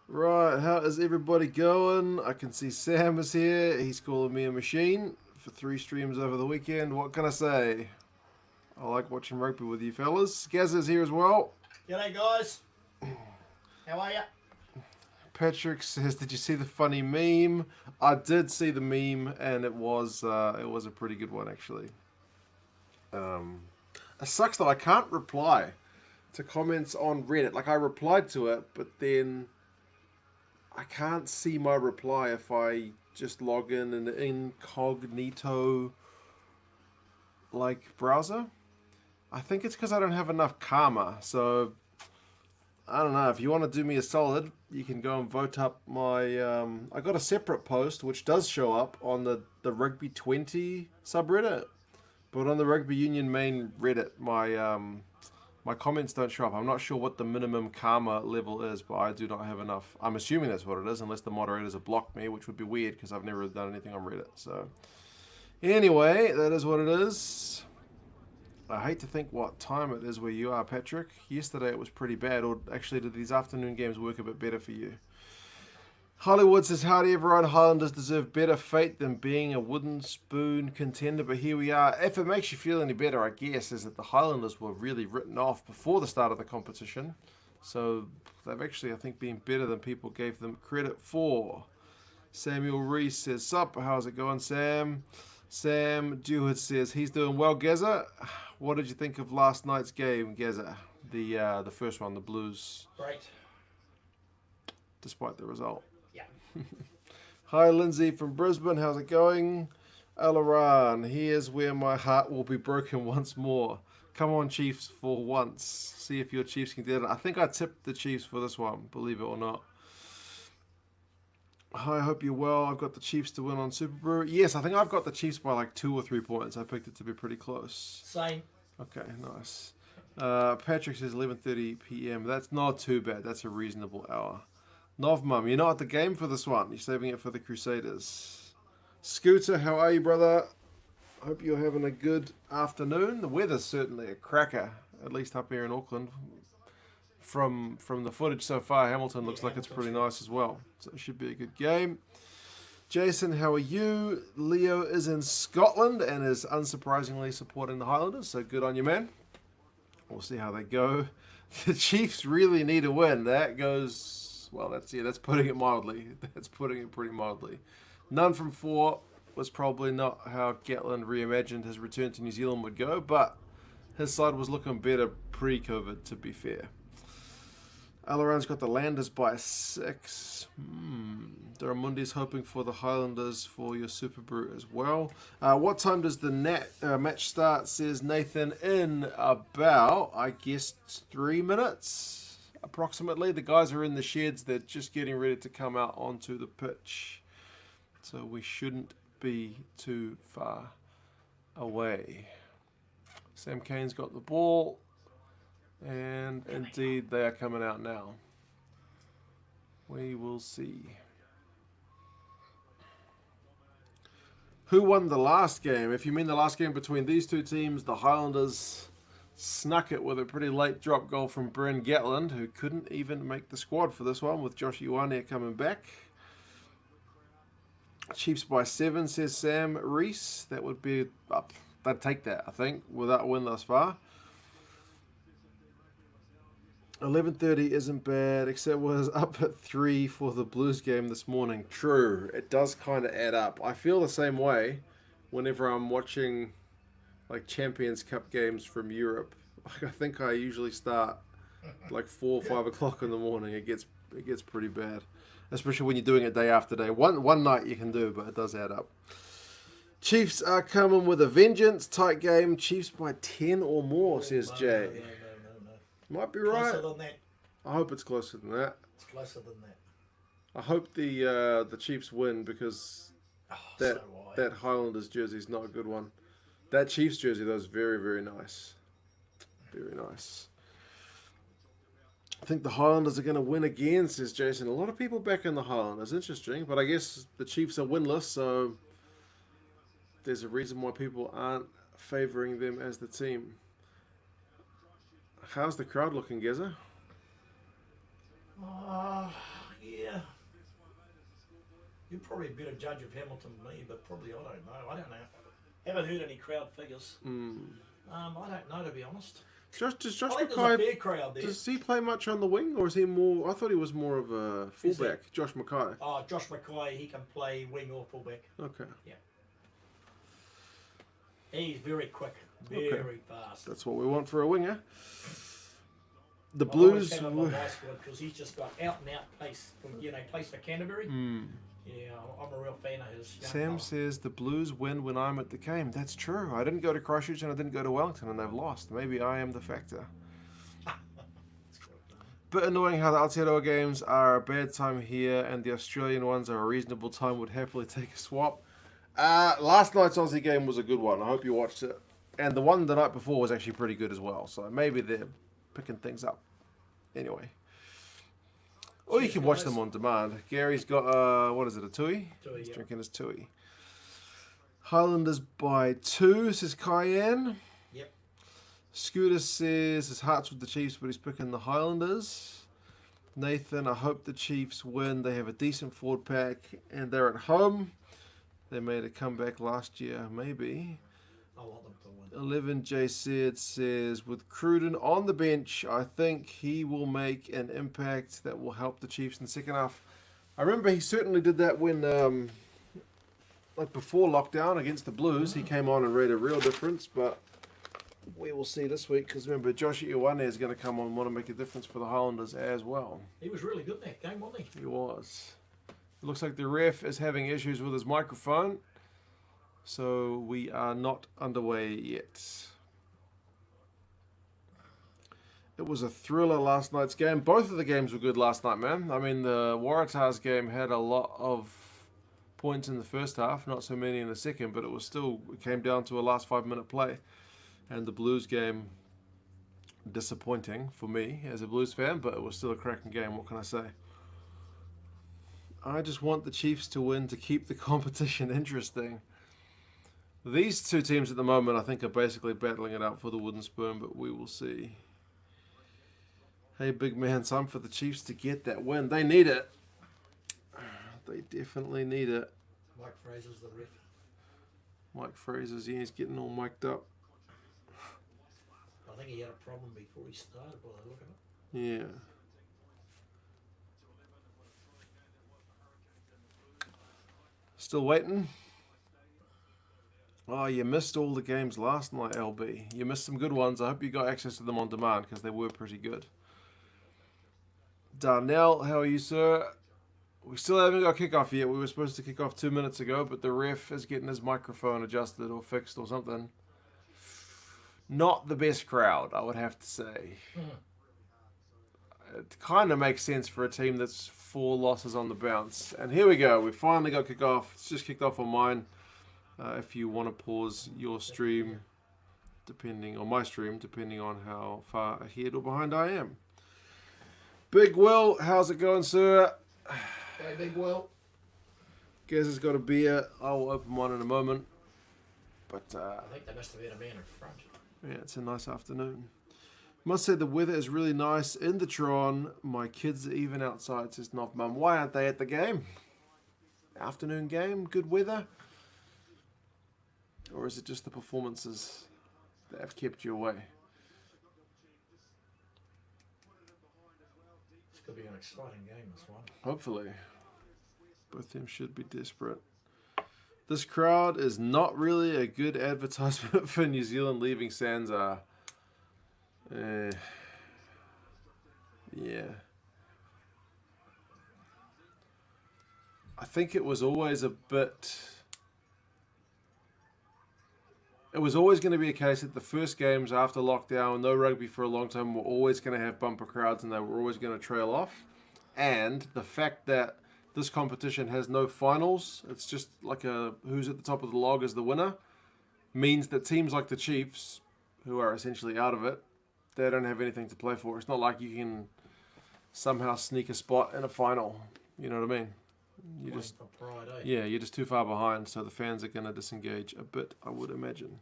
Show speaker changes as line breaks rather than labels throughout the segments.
Right, how is everybody going? I can see Sam is here. He's calling me a machine for 3 streams over the weekend. What can I say? I like watching rugby with you fellas. Gaz is here as well.
G'day guys. How are ya?
Patrick says, "Did you see the funny meme?" I did see the meme, and it was a pretty good one actually. It sucks though. I can't reply to comments on Reddit. Like I replied to it, but then I can't see my reply if I just log in an incognito browser. I think it's because I don't have enough karma. So I don't know. If you want to do me a solid, you can go and vote up my. I got a separate post which does show up on the Rugby 20 subreddit, but on the Rugby Union main Reddit, my comments don't show up. I'm not sure what the minimum karma level is, but I do not have enough. I'm assuming that's what it is, unless the moderators have blocked me, which would be weird because I've never done anything on Reddit. So anyway, that is what it is. I hate to think what time it is where you are, Patrick. Yesterday it was pretty bad, or actually did these afternoon games work a bit better for you? Hollywood says, howdy everyone, Highlanders deserve better fate than being a wooden spoon contender, but here we are. If it makes you feel any better, I guess, is that the Highlanders were really written off before the start of the competition. So they've actually, I think, been better than people gave them credit for. Samuel Reese says, sup, how's it going, Sam? Sam Dewhart says, he's doing well, Gaza. What did you think of last night's game, Gaza? The first one, the Blues.
Great.
Despite the result.
Yeah.
Hi, Lindsay from Brisbane. How's it going? Alaran, here's where my heart will be broken once more. Come on, Chiefs, for once. See if your Chiefs can do it. I think I tipped the Chiefs for this one, believe it or not. Hi, I hope you're well. I've got the Chiefs to win on Super Brew. Yes, I think I've got the Chiefs by like 2 or 3 points. I picked it to be pretty close.
Same.
Okay, nice. Patrick says 11:30 p.m. That's not too bad. That's a reasonable hour. Novmum, you're not at the game for this one. You're saving it for the Crusaders. Scooter, how are you, brother? Hope you're having a good afternoon. The weather's certainly a cracker, at least up here in Auckland. From the footage so far, Hamilton looks like it's pretty nice as well. So it should be a good game. Jason, how are you? Leo is in Scotland and is unsurprisingly supporting the Highlanders, so good on you, man. We'll see how they go. The Chiefs really need a win. That goes, well, that's putting it mildly. That's putting it pretty mildly. None from 4 was probably not how Gatland reimagined his return to New Zealand would go, but his side was looking better pre-COVID, to be fair. Alaran's got the Landers by 6. Duramundi's hoping for the Highlanders for your Super Brew as well. What time does the match start, says Nathan, in about, I guess, 3 minutes, approximately. The guys are in the sheds. They're just getting ready to come out onto the pitch. So we shouldn't be too far away. Sam Kane's got the ball. And indeed, they are coming out now. We will see. Who won the last game? If you mean the last game between these two teams, the Highlanders snuck it with a pretty late drop goal from Bryn Gatland, who couldn't even make the squad for this one, with Josh Ioane coming back. Chiefs by 7, says Sam Reese. That would be up. They'd take that, I think, without a win thus far. 11:30 isn't bad, except was up at 3 for the Blues game this morning. True, it does kind of add up. I feel the same way whenever I'm watching like Champions Cup games from Europe. Like, I think I usually start like 4 or 5 o'clock in the morning. It gets pretty bad, especially when you're doing it day after day. One night you can do, but it does add up. Chiefs are coming with a vengeance. Tight game. Chiefs by 10 or more, says Jay.
No.
Might be right.
Closer than that.
I hope it's closer than that.
It's closer than that.
I hope the Chiefs win because that Highlanders jersey is not a good one. That Chiefs jersey though is very, very nice. Very nice. I think the Highlanders are going to win again, says Jason. A lot of people back in the Highlanders. Interesting, but I guess the Chiefs are winless, so there's a reason why people aren't favouring them as the team. How's the crowd looking, Geza?
Yeah, probably a better judge of Hamilton than me, but probably I don't know. I don't know. Haven't heard any crowd figures. I don't know, to be honest.
Does Josh
I think there's a
Mackay,
fair crowd there.
does he play much on the wing, or is he more? I thought he was more of a fullback. Josh Mackay.
Oh, Josh Mackay, he can play wing or fullback.
Okay.
Yeah. He's very quick, very fast.
That's what we want for a winger. The
I've always
Blues.
had him on my squad because he's just got out and out pace from plays for Canterbury. Yeah, I'm a real fan of his.
Sam says the Blues win when I'm at the game. That's true. I didn't go to Christchurch and I didn't go to Wellington and they've lost. Maybe I am the factor. Bit annoying how the Aotearoa games are a bad time here and the Australian ones are a reasonable time. Would happily take a swap. Last night's Aussie game was a good one. I hope you watched it. And the one the night before was actually pretty good as well. So maybe they're picking things up. Anyway. Or you can watch them on demand. Gary's got, what is it, a tui? He's drinking his tui. Highlanders by 2, says Cayenne.
Yep.
Scooter says his heart's with the Chiefs, but he's picking the Highlanders. Nathan, I hope the Chiefs win. They have a decent forward pack, and they're at home. They made a comeback last year, maybe.
I want them to win.
11J says, with Cruden on the bench, I think he will make an impact that will help the Chiefs in the second half. I remember he certainly did that when, like before lockdown against the Blues. He came on and made a real difference, but we will see this week because remember, Josh Ioane is going to come on and want to make a difference for the Highlanders as well.
He was really good in that game, wasn't he?
He was. It looks like the ref is having issues with his microphone. So we are not underway yet. It was a thriller last night's game. Both of the games were good last night, man. I mean, the Waratahs game had a lot of points in the first half, not so many in the second, but it came down to a last 5-minute play. And the Blues game, disappointing for me as a Blues fan, but it was still a cracking game. What can I say? I just want the Chiefs to win to keep the competition interesting. These two teams at the moment, I think, are basically battling it out for the wooden spoon, but we will see. Hey, big man, time for the Chiefs to get that win. They need it. They definitely need it.
Mike Fraser's the ref.
Mike Fraser's, yeah, he's getting all mic'd up.
I think he had a problem before he started, by the look of it.
Yeah. Still waiting? Oh, you missed all the games last night, LB. You missed some good ones. I hope you got access to them on demand because they were pretty good. Darnell, how are you, sir? We still haven't got kickoff yet. We were supposed to kick off 2 minutes ago, but the ref is getting his microphone adjusted or fixed or something. Not the best crowd, I would have to say. It kind of makes sense for a team that's 4 losses on the bounce. And here we go. We finally got kickoff. It's just kicked off on mine. If you want to pause your stream, depending on how far ahead or behind I am. Big Will, how's it going, sir?
Hey, Big Will.
Gaz has got a beer. I will open one in a moment. But
I think they must have had a man in front.
yeah, it's a nice afternoon. Must say the weather is really nice in the Tron. My kids are even outside, says Nov Mum. Why aren't they at the game? Afternoon game, good weather? Or is it just the performances that have kept you away?
It's going to be an exciting game, this one.
Hopefully. Both teams should be desperate. This crowd is not really a good advertisement for New Zealand leaving Sansa. Yeah. I think it was always a bit... It was always going to be a case that the first games after lockdown, no rugby for a long time, were always going to have bumper crowds and they were always going to trail off. And the fact that this competition has no finals, it's just like a who's at the top of the log is the winner, means that teams like the Chiefs, who are essentially out of it, they don't have anything to play for. It's not like you can somehow sneak a spot in a final. You know what I mean? You just,
for pride, eh?
yeah, you're just too far behind, so the fans are going to disengage a bit, I would imagine.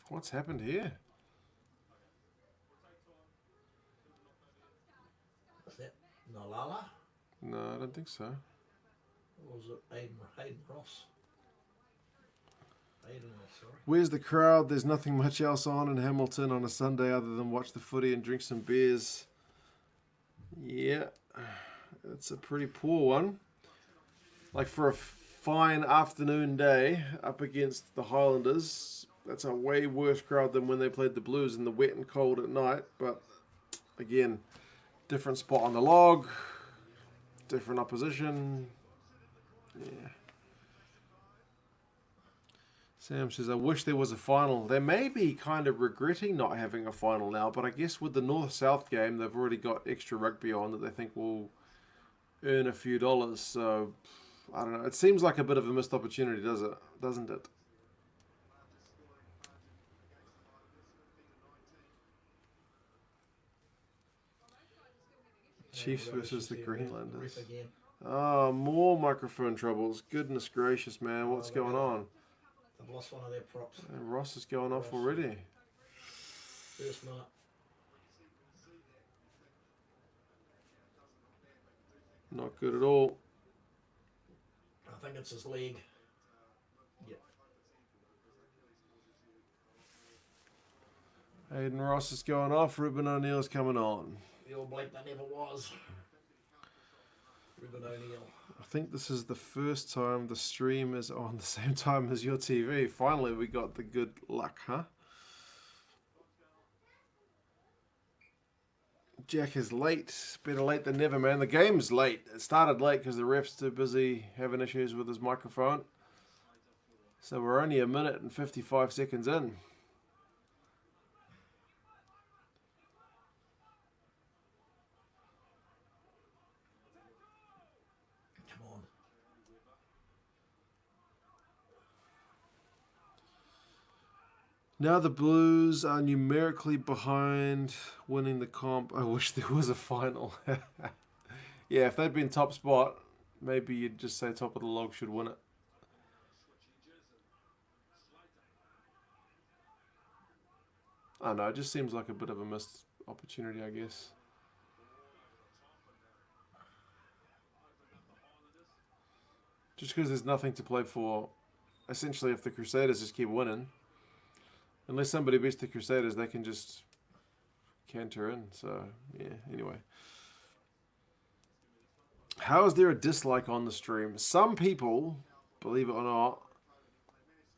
What's happened here?
Nalala?
No, I don't think so.
Or was it Hayden Ross? Hayden Ross, sorry.
Where's the crowd? There's nothing much else on in Hamilton on a Sunday other than watch the footy and drink some beers. Yeah, it's a pretty poor one. Like for a fine afternoon day up against the Highlanders, that's a way worse crowd than when they played the Blues in the wet and cold at night. But again, different spot on the log, different opposition. Yeah. Sam says, I wish there was a final. They may be kind of regretting not having a final now, but I guess with the North-South game, they've already got extra rugby on that they think will earn a few dollars. So, I don't know. It seems like a bit of a missed opportunity, doesn't it? Chiefs versus the Greenlanders. Oh, more microphone troubles. Goodness gracious, man. What's going on?
They've lost one of their props.
And Ross is going off already.
First minute.
Not good at all.
I think it's his leg. Yep.
Hayden Ross is going off. Ruben O'Neill's coming on.
The All Black that never was. Ruben O'Neill.
I think this is the first time the stream is on the same time as your TV. Finally, we got the good luck, huh? Jack is late. Better late than never, man. The game's late. It started late because the ref's too busy having issues with his microphone. So we're only a minute and 55 seconds in. Now the Blues are numerically behind winning the comp. I wish there was a final. Yeah, if they'd been top spot, maybe you'd just say top of the log should win it. I don't know, it just seems like a bit of a missed opportunity, I guess. Just because there's nothing to play for. Essentially, if the Crusaders just keep winning, unless somebody beats the Crusaders, they can just canter in. So, yeah, anyway. How is there a dislike on the stream? Some people, believe it or not,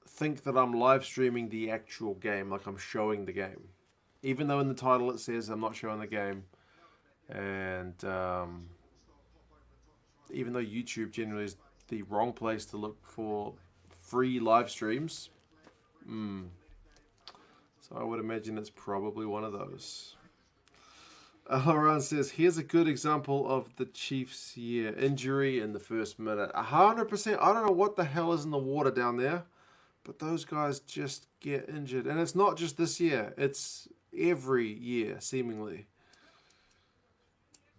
think that I'm live streaming the actual game, like I'm showing the game. Even though in the title it says I'm not showing the game. And even though YouTube generally is the wrong place to look for free live streams. So I would imagine it's probably one of those. Laurent says, here's a good example of the Chiefs' injury in the first minute. 100%. I don't know what the hell is in the water down there, but those guys just get injured. And it's not just this year. It's every year, seemingly.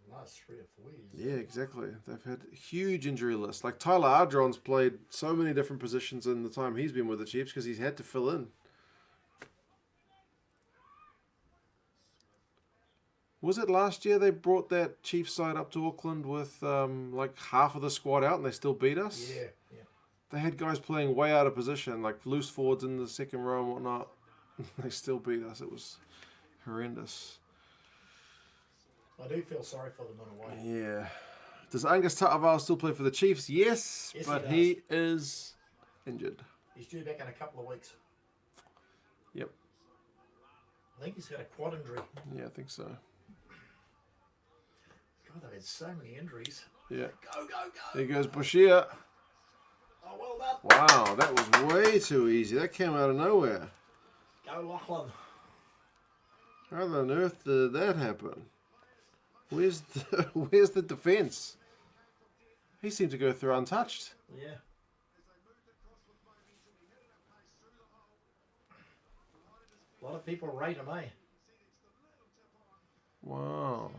Last 3 or 4 years.
Yeah, exactly. They've had huge injury lists. Like Tyler Ardron's played so many different positions in the time he's been with the Chiefs because he's had to fill in. Was it last year they brought that Chiefs side up to Auckland with like half of the squad out and they still beat us?
Yeah.
They had guys playing way out of position, like loose forwards in the second row and whatnot. They still beat us. It was horrendous.
I do feel sorry for them in a way.
Yeah. Does Angus Ta'avao still play for the Chiefs? Yes, but he is injured.
He's due back in a couple of weeks.
Yep.
I think he's got a quad injury.
Yeah, I think so.
God, they've had so many injuries.
Yeah.
Go.
There goes Bashir.
Oh, well done.
Wow, that was way too easy. That came out of nowhere.
Go, Lachlan.
How on earth did that happen? Where's the defence? He seemed to go through untouched.
Yeah. A lot of people rate him, eh?
Wow.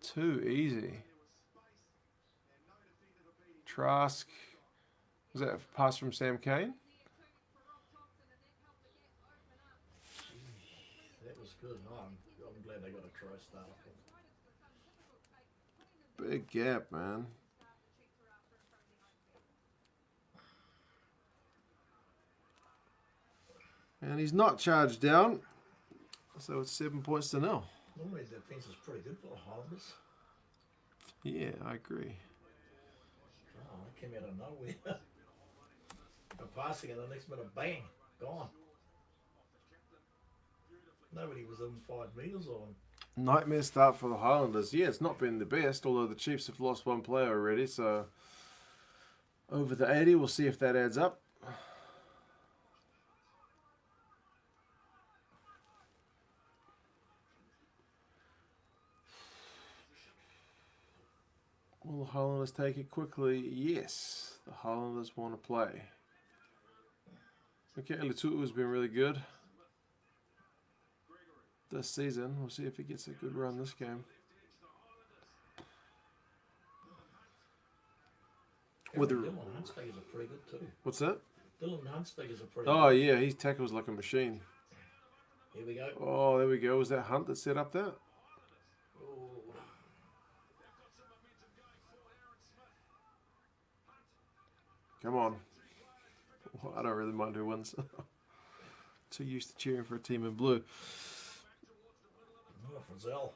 Too easy. Trask. Was that a pass from Sam Cane?
That was good. Oh, I'm glad they got a try starter.
Big gap, man. And he's not charged down. So it's 7 points to 0.
Normally the defence is pretty good for the Highlanders.
Yeah, I agree.
Oh, it came out of nowhere. I'm passing it, the next minute, bang, gone. Nobody was in 5 metres of him.
Nightmare start for the Highlanders. Yeah, it's not been the best, although the Chiefs have lost one player already. So over the 80, we'll see if that adds up. Will the Highlanders take it quickly? Yes, the Highlanders want to play. Okay, Latutu has been really good this season. We'll see if he gets a good run this game. With the,
Dylan Huntsfigers are pretty good too.
what's that?
Dylan Huntsfigers are pretty
Oh
good.
yeah, he tackles like a machine.
Here we go.
Oh, there we go. Was that Hunt that set up that?
Oh.
Come on. Well, I don't really mind who wins. Too used to cheering for a team in blue.
Oh, Frizzell.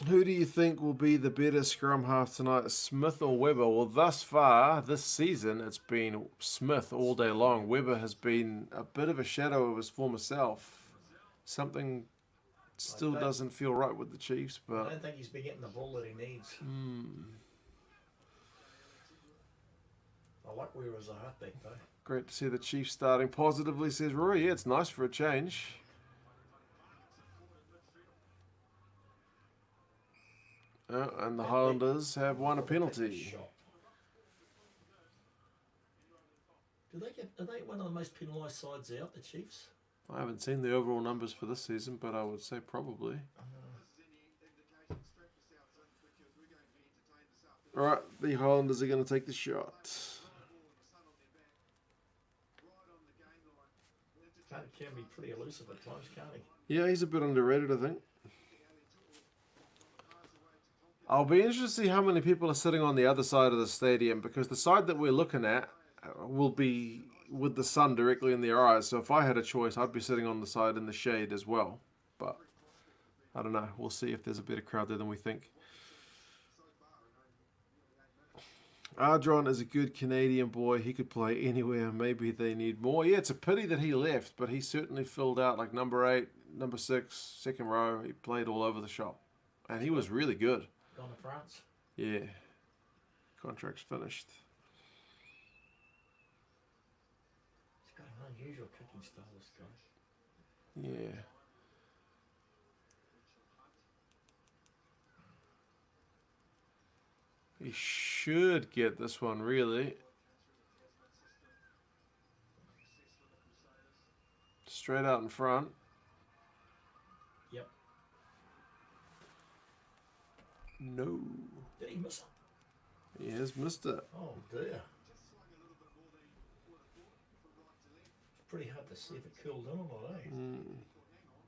Who do you think will be the better scrum half tonight, Smith or Webber? Well, thus far, this season, it's been Smith all day long. Webber has been a bit of a shadow of his former self. Something still doesn't feel right with the Chiefs,
I
but...
don't think he's been getting the ball that he needs. I like Weir as a halfback though.
Great to see the Chiefs starting positively, says Rory. Yeah, it's nice for a change. And the Highlanders have won a penalty.
Are they one of the most penalised sides out, the Chiefs?
I haven't seen the overall numbers for this season, but I would say probably. All right, the Highlanders are going to take the shot.
Can be pretty elusive at times, can't he?
Yeah, he's a bit underrated, I think. I'll be interested to see how many people are sitting on the other side of the stadium, because the side that we're looking at will be with the sun directly in their eyes. So if I had a choice, I'd be sitting on the side in the shade as well. But I don't know. We'll see if there's a better crowd there than we think. Ardron is a good Canadian boy. He could play anywhere. Maybe they need more. Yeah, it's a pity that he left, but he certainly filled out like number 8, number 6, second row. He played all over the shop. And he was really good.
Gone to France.
Yeah. Contract's finished.
He's got an unusual kicking style, this guy.
Yeah. He should get this one, really. Straight out in front.
Yep.
No.
Did he miss it?
He has missed it.
Oh dear. It's pretty hard to see if it cooled in or not, eh?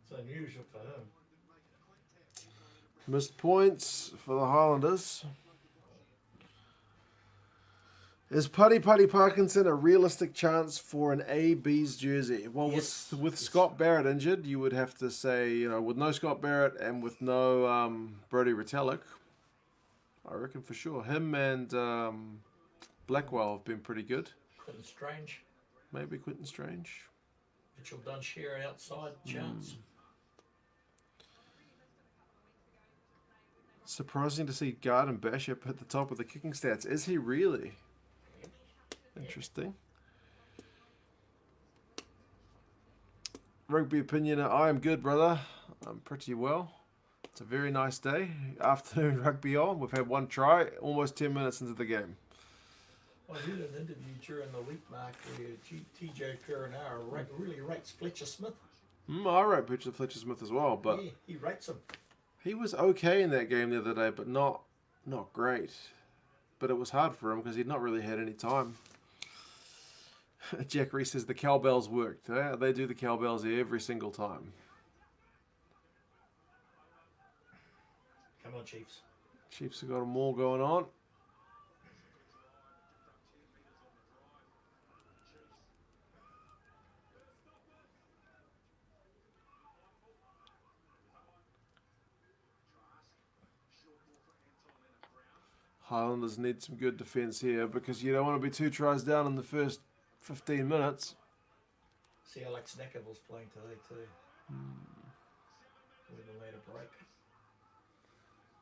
It's unusual for him.
Missed points for the Highlanders. Is Putty Parkinson a realistic chance for an AB's jersey? Well,
Yes.
with Scott Barrett injured, you would have to say, you know, with no Scott Barrett and with no Brody Retallick, I reckon for sure. Him and Blackwell have been pretty good.
Quentin Strange.
Maybe Quentin Strange.
Mitchell Dunshire outside chance.
Surprising to see Garden Bishop at the top of the kicking stats. Is he really? Interesting. Rugby opinion. I am good, brother. I'm pretty well. It's a very nice day. Afternoon rugby on. We've had one try, almost 10 minutes into the game.
I heard an interview during the week, Mark, where TJ Perenara really rates Fletcher Smith.
I wrote Picture Fletcher Smith as well, but
Yeah, he rates him.
he was okay in that game the other day, but not great. But it was hard for him because he'd not really had any time. Jack Reese says the cowbells worked. They do the cowbells every single time.
Come on, Chiefs.
Chiefs have got them all going on. Highlanders need some good defence here because you don't want to be 2 tries down in the first 15 minutes.
See, Alex Neckerville's playing today too. We've made a break.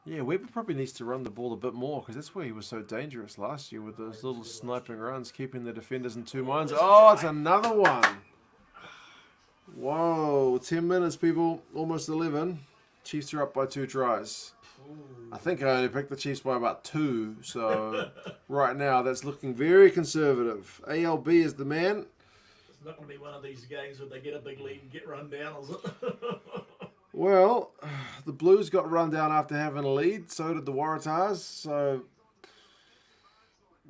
Yeah, Weber probably needs to run the ball a bit more because that's where he was so dangerous last year with those little sniping runs, keeping the defenders in 2 minds. Oh, it's another one. Whoa, 10 minutes, people. Almost 11. Chiefs are up by 2 tries. I think I only picked the Chiefs by about 2, so right now that's looking very conservative. ALB is the man.
It's not going to be one of these games where they get a big lead and get run down, is it?
Well, the Blues got run down after having a lead, so did the Waratahs, so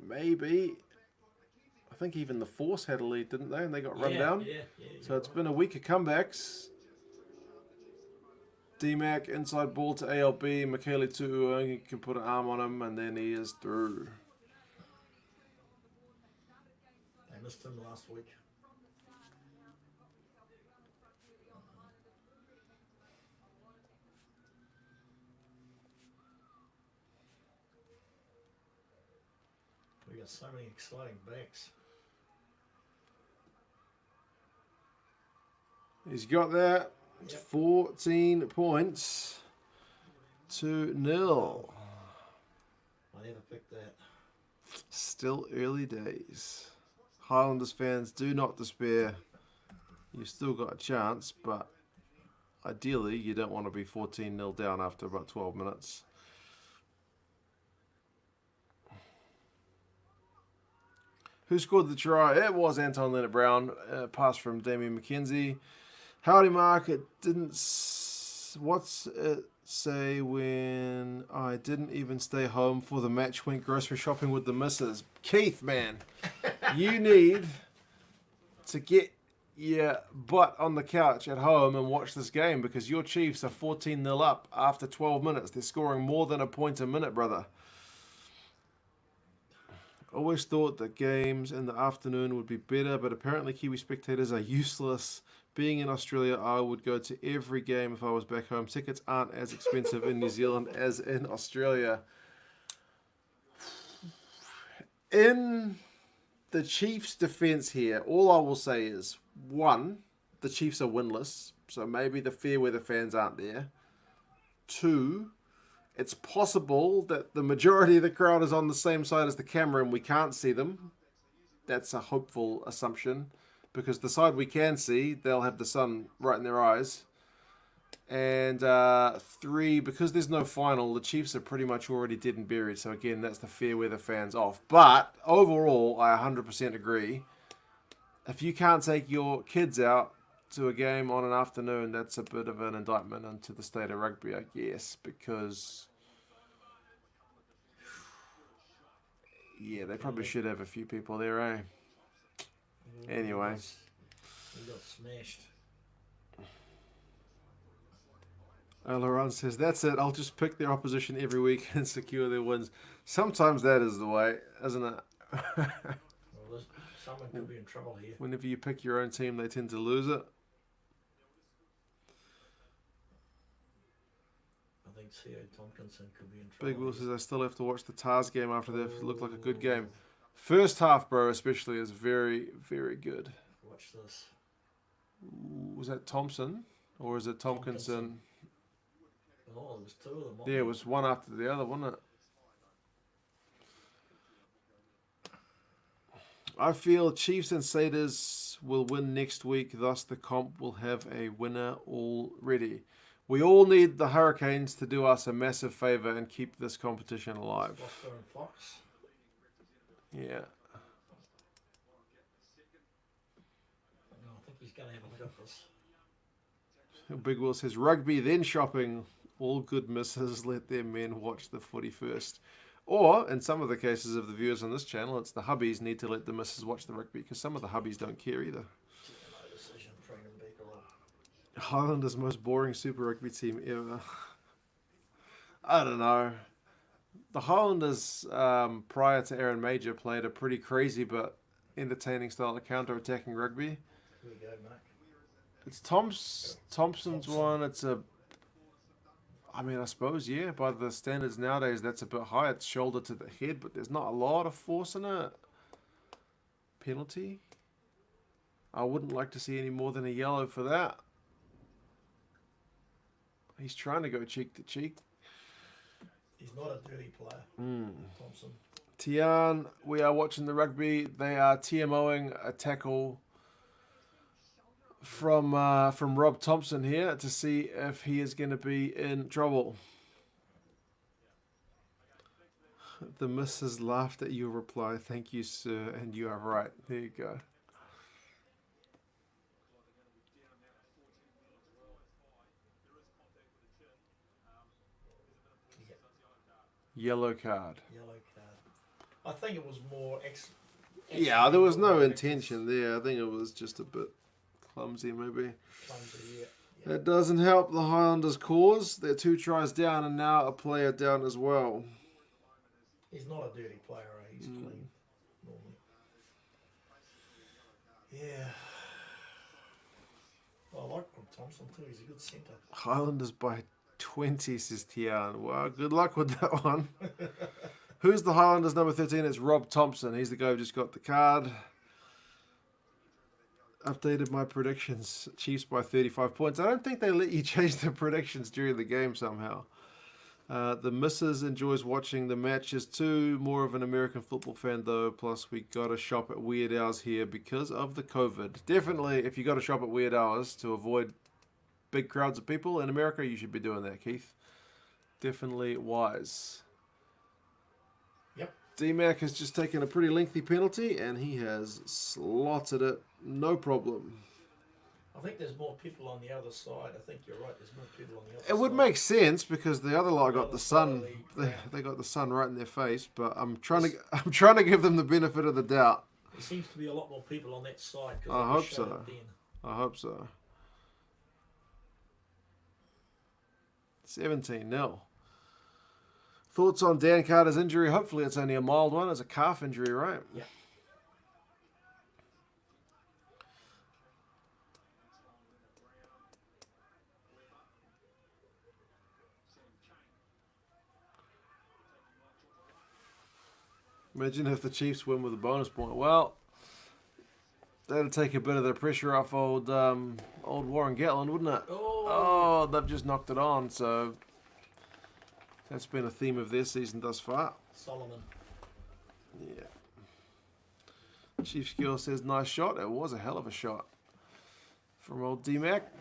maybe, I think even the Force had a lead, didn't they? And they got run down.
Yeah,
So it's been a week of comebacks. D-Mac, inside ball to ALB, Michaeli Tu'uangi can put an arm on him, and then he is through.
They missed him last week. We got so many exciting backs.
He's got that.
Yep.
14 points to 0.
I never picked that.
Still early days. Highlanders fans, do not despair. You've still got a chance, but ideally you don't want to be 14-0 down after about 12 minutes. Who scored the try? It was Anton Leonard-Brown. Pass from Damien McKenzie. Howdy, Mark. It didn't... What's it say when I didn't even stay home for the match, went grocery shopping with the missus? Keith, man. You need to get your butt on the couch at home and watch this game because your Chiefs are 14-0 up after 12 minutes. They're scoring more than a point a minute, brother. Always thought that games in the afternoon would be better, but apparently Kiwi spectators are useless. Being in Australia, I would go to every game if I was back home. Tickets aren't as expensive in New Zealand as in Australia. In the Chiefs' defence here, all I will say is, 1, the Chiefs are winless, so maybe the fair weather fans aren't there. 2, it's possible that the majority of the crowd is on the same side as the camera and we can't see them. That's a hopeful assumption because the side we can see, they'll have the sun right in their eyes. And 3, because there's no final, the Chiefs are pretty much already dead and buried. So again, that's the fair weather fans off. But overall, I 100% agree. If you can't take your kids out to a game on an afternoon, that's a bit of an indictment into the state of rugby, I guess, because yeah, they probably should have a few people there, eh? Anyway,
We got smashed.
Laurent says, that's it, I'll just pick their opposition every week and secure their wins. Sometimes that is the way, isn't it?
Well, someone could be in trouble here.
Whenever you pick your own team, they tend to lose it.
I think C.O. Tompkinson could be in trouble.
Big Will says, I still have to watch the Tars game after they've looked like a good game. First half, bro, especially, is very, very good.
Watch this.
Ooh, was that Thompson? Or is it Tompkinson?
Oh, there was 2 of them.
Yeah, it was one after the other, wasn't it? I feel Chiefs and Satyrs will win next week, thus the comp will have a winner already. We all need the Hurricanes to do us a massive favour and keep this competition alive.
Foster and Fox.
Yeah.
I think he's going to have a look at this.
Big Will says, rugby, then shopping. All good misses let their men watch the footy first. Or, in some of the cases of the viewers on this channel, it's the hubbies need to let the missus watch the rugby because some of the hubbies don't care either.
No decision,
Highlanders' most boring Super Rugby team ever. I don't know. The Highlanders, prior to Aaron Major, played a pretty crazy but entertaining style of counter-attacking rugby.
Here we go, mate.
It's Thompson's one. It's a... I mean, I suppose, yeah, by the standards nowadays, that's a bit high. It's shoulder to the head, but there's not a lot of force in it. Penalty? I wouldn't like to see any more than a yellow for that. He's trying to go cheek to cheek.
He's not a dirty player, Thompson.
Tian, we are watching the rugby. They are TMOing a tackle from Rob Thompson here to see if he is going to be in trouble. The missus laughed at your reply. Thank you, sir, and you are right. There you go. Yellow card.
Yellow card. I think it was more...
Yeah, there was no intention there. I think it was just a bit clumsy, maybe.
Clumsy, yeah.
That doesn't help the Highlanders' cause. They're 2 tries down and now a player down as well.
He's not a dirty player, he's clean, normally. Yeah. Well, I like Rob Thompson too, he's a good centre.
Highlanders by 20, says Tian. Well, good luck with that one. Who's the Highlanders number 13? It's Rob Thompson. He's the guy who just got the card. Updated my predictions. Chiefs by 35 points. I don't think they let you change the predictions during the game somehow. The missus enjoys watching the matches too. More of an American football fan though. Plus we got to shop at weird hours here because of the COVID. Definitely, if you got to shop at weird hours to avoid big crowds of people in America, you should be doing that, Keith. Definitely wise.
Yep.
D-Mac has just taken a pretty lengthy penalty and he has slotted it. No problem.
I think there's more people on the other side. I think you're right. There's more people on the other side.
It would make sense because the other lot got the sun. They got the sun right in their face. But I'm trying to give them the benefit of the doubt.
There seems to be a lot more people on that side.
I hope so. I hope so. 17-0. Thoughts on Dan Carter's injury? Hopefully it's only a mild one. It's a calf injury, right?
Yeah.
Imagine if the Chiefs win with a bonus point. Well, that'd take a bit of the pressure off old Warren Gatland, wouldn't it? Oh, they've just knocked it on. So that's been a theme of their season thus far.
Solomon.
Yeah. Chiefs Girl says, nice shot. It was a hell of a shot from old D-Mac.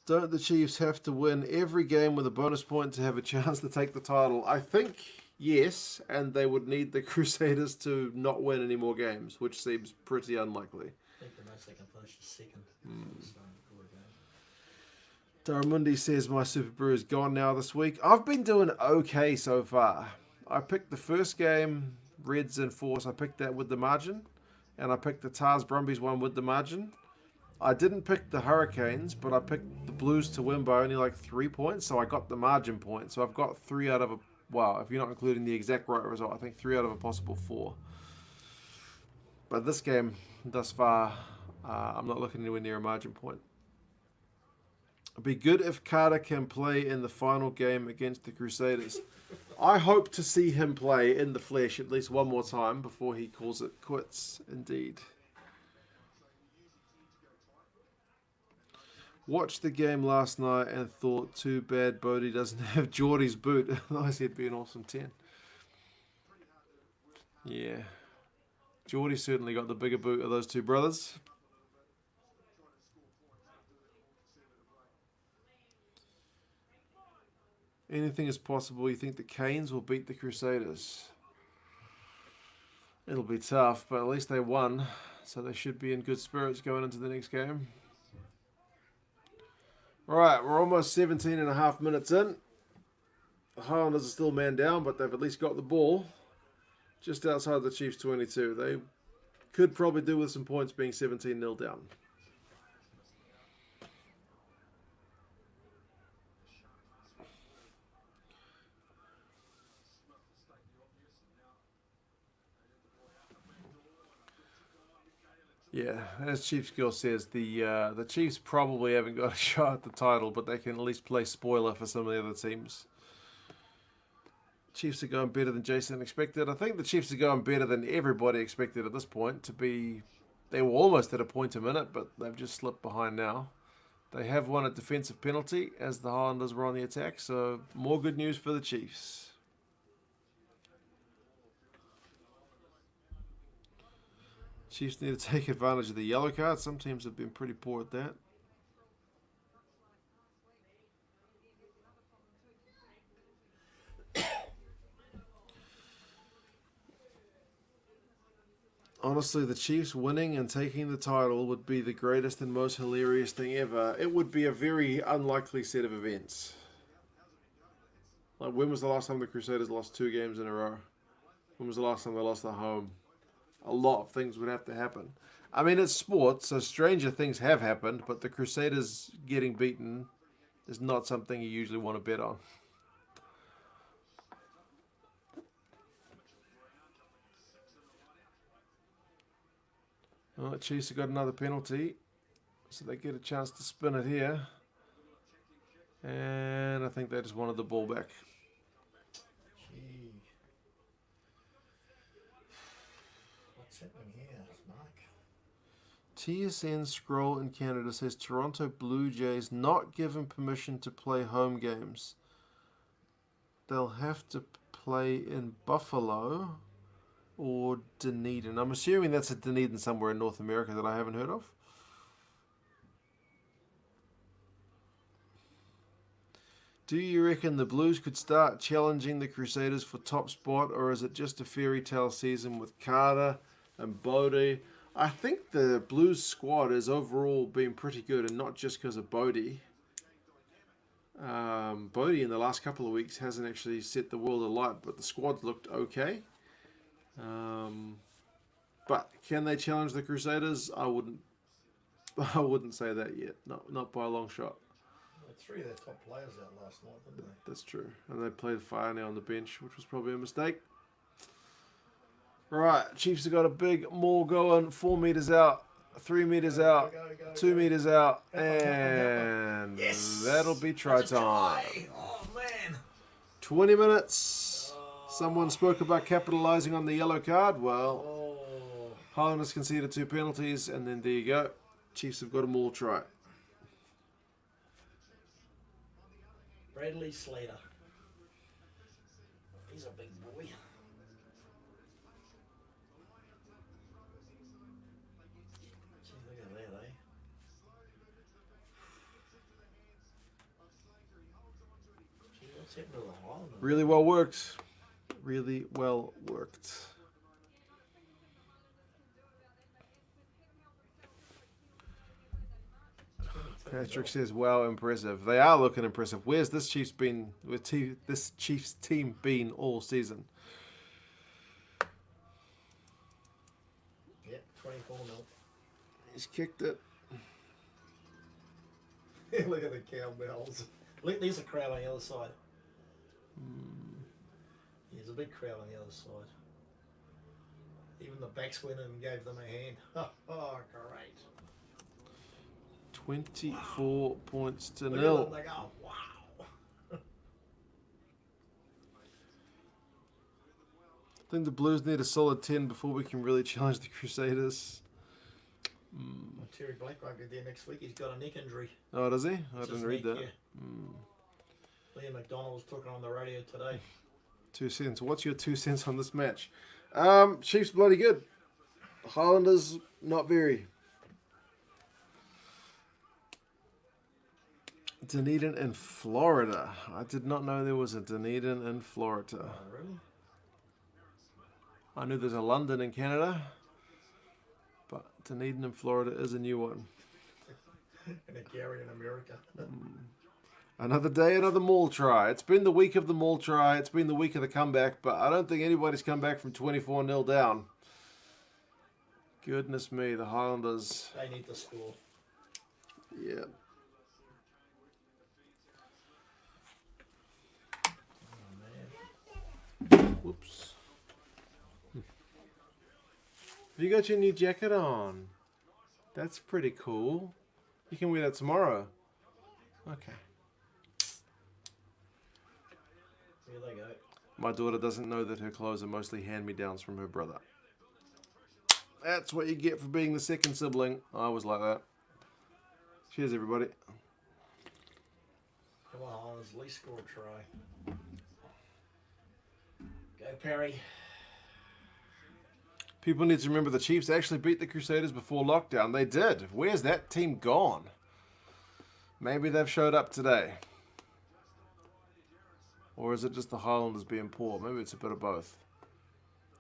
Don't the Chiefs have to win every game with a bonus point to have a chance to take the title? I think yes, and they would need the Crusaders to not win any more games, which seems pretty unlikely.
I think the most they can finish is second.
Daramundi says my Super Brew is gone now this week. I've been doing okay so far. I picked the first game, Reds and Force. I picked that with the margin, and I picked the Tars Brumbies one with the margin. I didn't pick the Hurricanes, but I picked the Blues to win by only like 3 points, so I got the margin point. So I've got 3 out of a... Well, if you're not including the exact right result, I think 3 out of a possible 4. But this game, thus far, I'm not looking anywhere near a margin point. It'd be good if Carter can play in the final game against the Crusaders. I hope to see him play in the flesh at least one more time before he calls it quits, indeed. Watched the game last night and thought, too bad Bodie doesn't have Geordie's boot. Otherwise he'd be an awesome 10. Yeah. Geordie certainly got the bigger boot of those two brothers. Anything is possible. You think the Canes will beat the Crusaders? It'll be tough, but at least they won. So they should be in good spirits going into the next game. Alright, we're almost 17 and a half minutes in. The Highlanders are still man down, but they've at least got the ball just outside the Chiefs 22. They could probably do with some points being 17-0 down. Yeah, as Chiefs Girl says, the Chiefs probably haven't got a shot at the title, but they can at least play spoiler for some of the other teams. Chiefs are going better than Jason expected. I think the Chiefs are going better than everybody expected at this point. They were almost at a point a minute, but they've just slipped behind now. They have won a defensive penalty as the Highlanders were on the attack, so more good news for the Chiefs. Chiefs need to take advantage of the yellow card. Some teams have been pretty poor at that. Honestly, the Chiefs winning and taking the title would be the greatest and most hilarious thing ever. It would be a very unlikely set of events. Like, when was the last time the Crusaders lost 2 games in a row? When was the last time they lost at home? A lot of things would have to happen. I mean, it's sports, so stranger things have happened, but the Crusaders getting beaten is not something you usually want to bet on. Well, the Chiefs have got another penalty, so they get a chance to spin it here. And I think they just wanted the ball back.
Gee. What's happening here, Mark?
TSN Scroll in Canada says Toronto Blue Jays not given permission to play home games. They'll have to play in Buffalo or Dunedin. I'm assuming that's a Dunedin somewhere in North America that I haven't heard of. Do you reckon the Blues could start challenging the Crusaders for top spot, or is it just a fairy tale season with Carter and Bodie? I think the Blues squad has overall been pretty good, and not just because of Bodie. Bodie in the last couple of weeks hasn't actually set the world alight, but the squad looked okay. But can they challenge the Crusaders? I wouldn't say that yet. Not by a long shot.
Well, 3 of their top players out last night, didn't they?
That's true. And they played Fire now on the bench, which was probably a mistake. Right, Chiefs have got a big maul going. 4 meters out, 3 meters out, 2 meters out, and
yes!
That'll be try time.
Oh man!
20 minutes. Someone spoke about capitalising on the yellow card. Well, Highlanders conceded 2 penalties, and then there you go. Chiefs have got a maul try.
Bradley Slater. He's a big boy. Gee, look at that, eh? Gee, what's happened to the Highlanders?
Really well worked. Really well worked. Patrick says, "Wow, impressive." They are looking impressive. Where's this Chiefs been? This Chiefs team been all season?
Yep, 24-0.
He's kicked it.
Look at the cowbells. Look, there's a crowd on the other side. There's a big crowd on the other side. Even the backs went and gave them a hand. Oh, great.
24 points to
Look at
nil.
them, they go, wow.
I think the Blues need a solid 10 before we can really challenge the Crusaders.
Well, Terry Black won't be there next week. He's got a neck injury.
Oh, does he? I
It's
didn't
his
read
neck,
that.
yeah. Liam McDonald was talking on the radio today.
2 cents. What's your 2 cents on this match? Chiefs bloody good. Highlanders, not very. Dunedin in Florida. I did not know there was a Dunedin in Florida.
Oh, really?
I knew there's a London in Canada, but Dunedin in Florida is a new one.
And a Gary in America.
Another day, another maul try. It's been the week of the maul try. It's been the week of the comeback, but I don't think anybody's come back from 24-0 down. Goodness me, the Highlanders.
They need to score.
Yeah.
Oh, man.
Whoops. Have you got your new jacket on? That's pretty cool. You can wear that tomorrow. Okay.
Here they go.
My daughter doesn't know that her clothes are mostly hand-me-downs from her brother. That's what you get for being the second sibling. I was like that. Cheers, everybody.
Come on, let's at least score a try. Go, Perry.
People need to remember the Chiefs actually beat the Crusaders before lockdown. They did. Where's that team gone? Maybe they've showed up today. Or is it just the Highlanders being poor? Maybe it's a bit of both.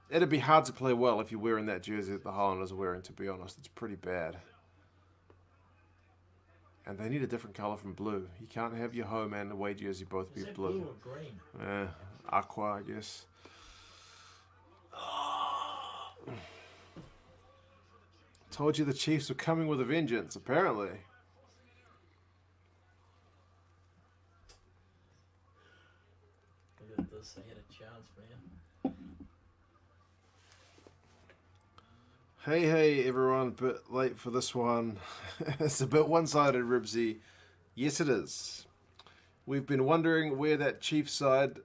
It'd be hard to play well if you're wearing that jersey that the Highlanders are wearing, to be honest. It's pretty bad. And they need a different colour from blue. You can't have your home and away jersey both be blue.
Blue or green?
Aqua, I guess. Told you the Chiefs were coming with a vengeance, apparently.
Look at this. They had a chance, man.
Hey, everyone. A bit late for this one. It's a bit one-sided, Ribsy. Yes, it is. We've been wondering where that Chiefs side,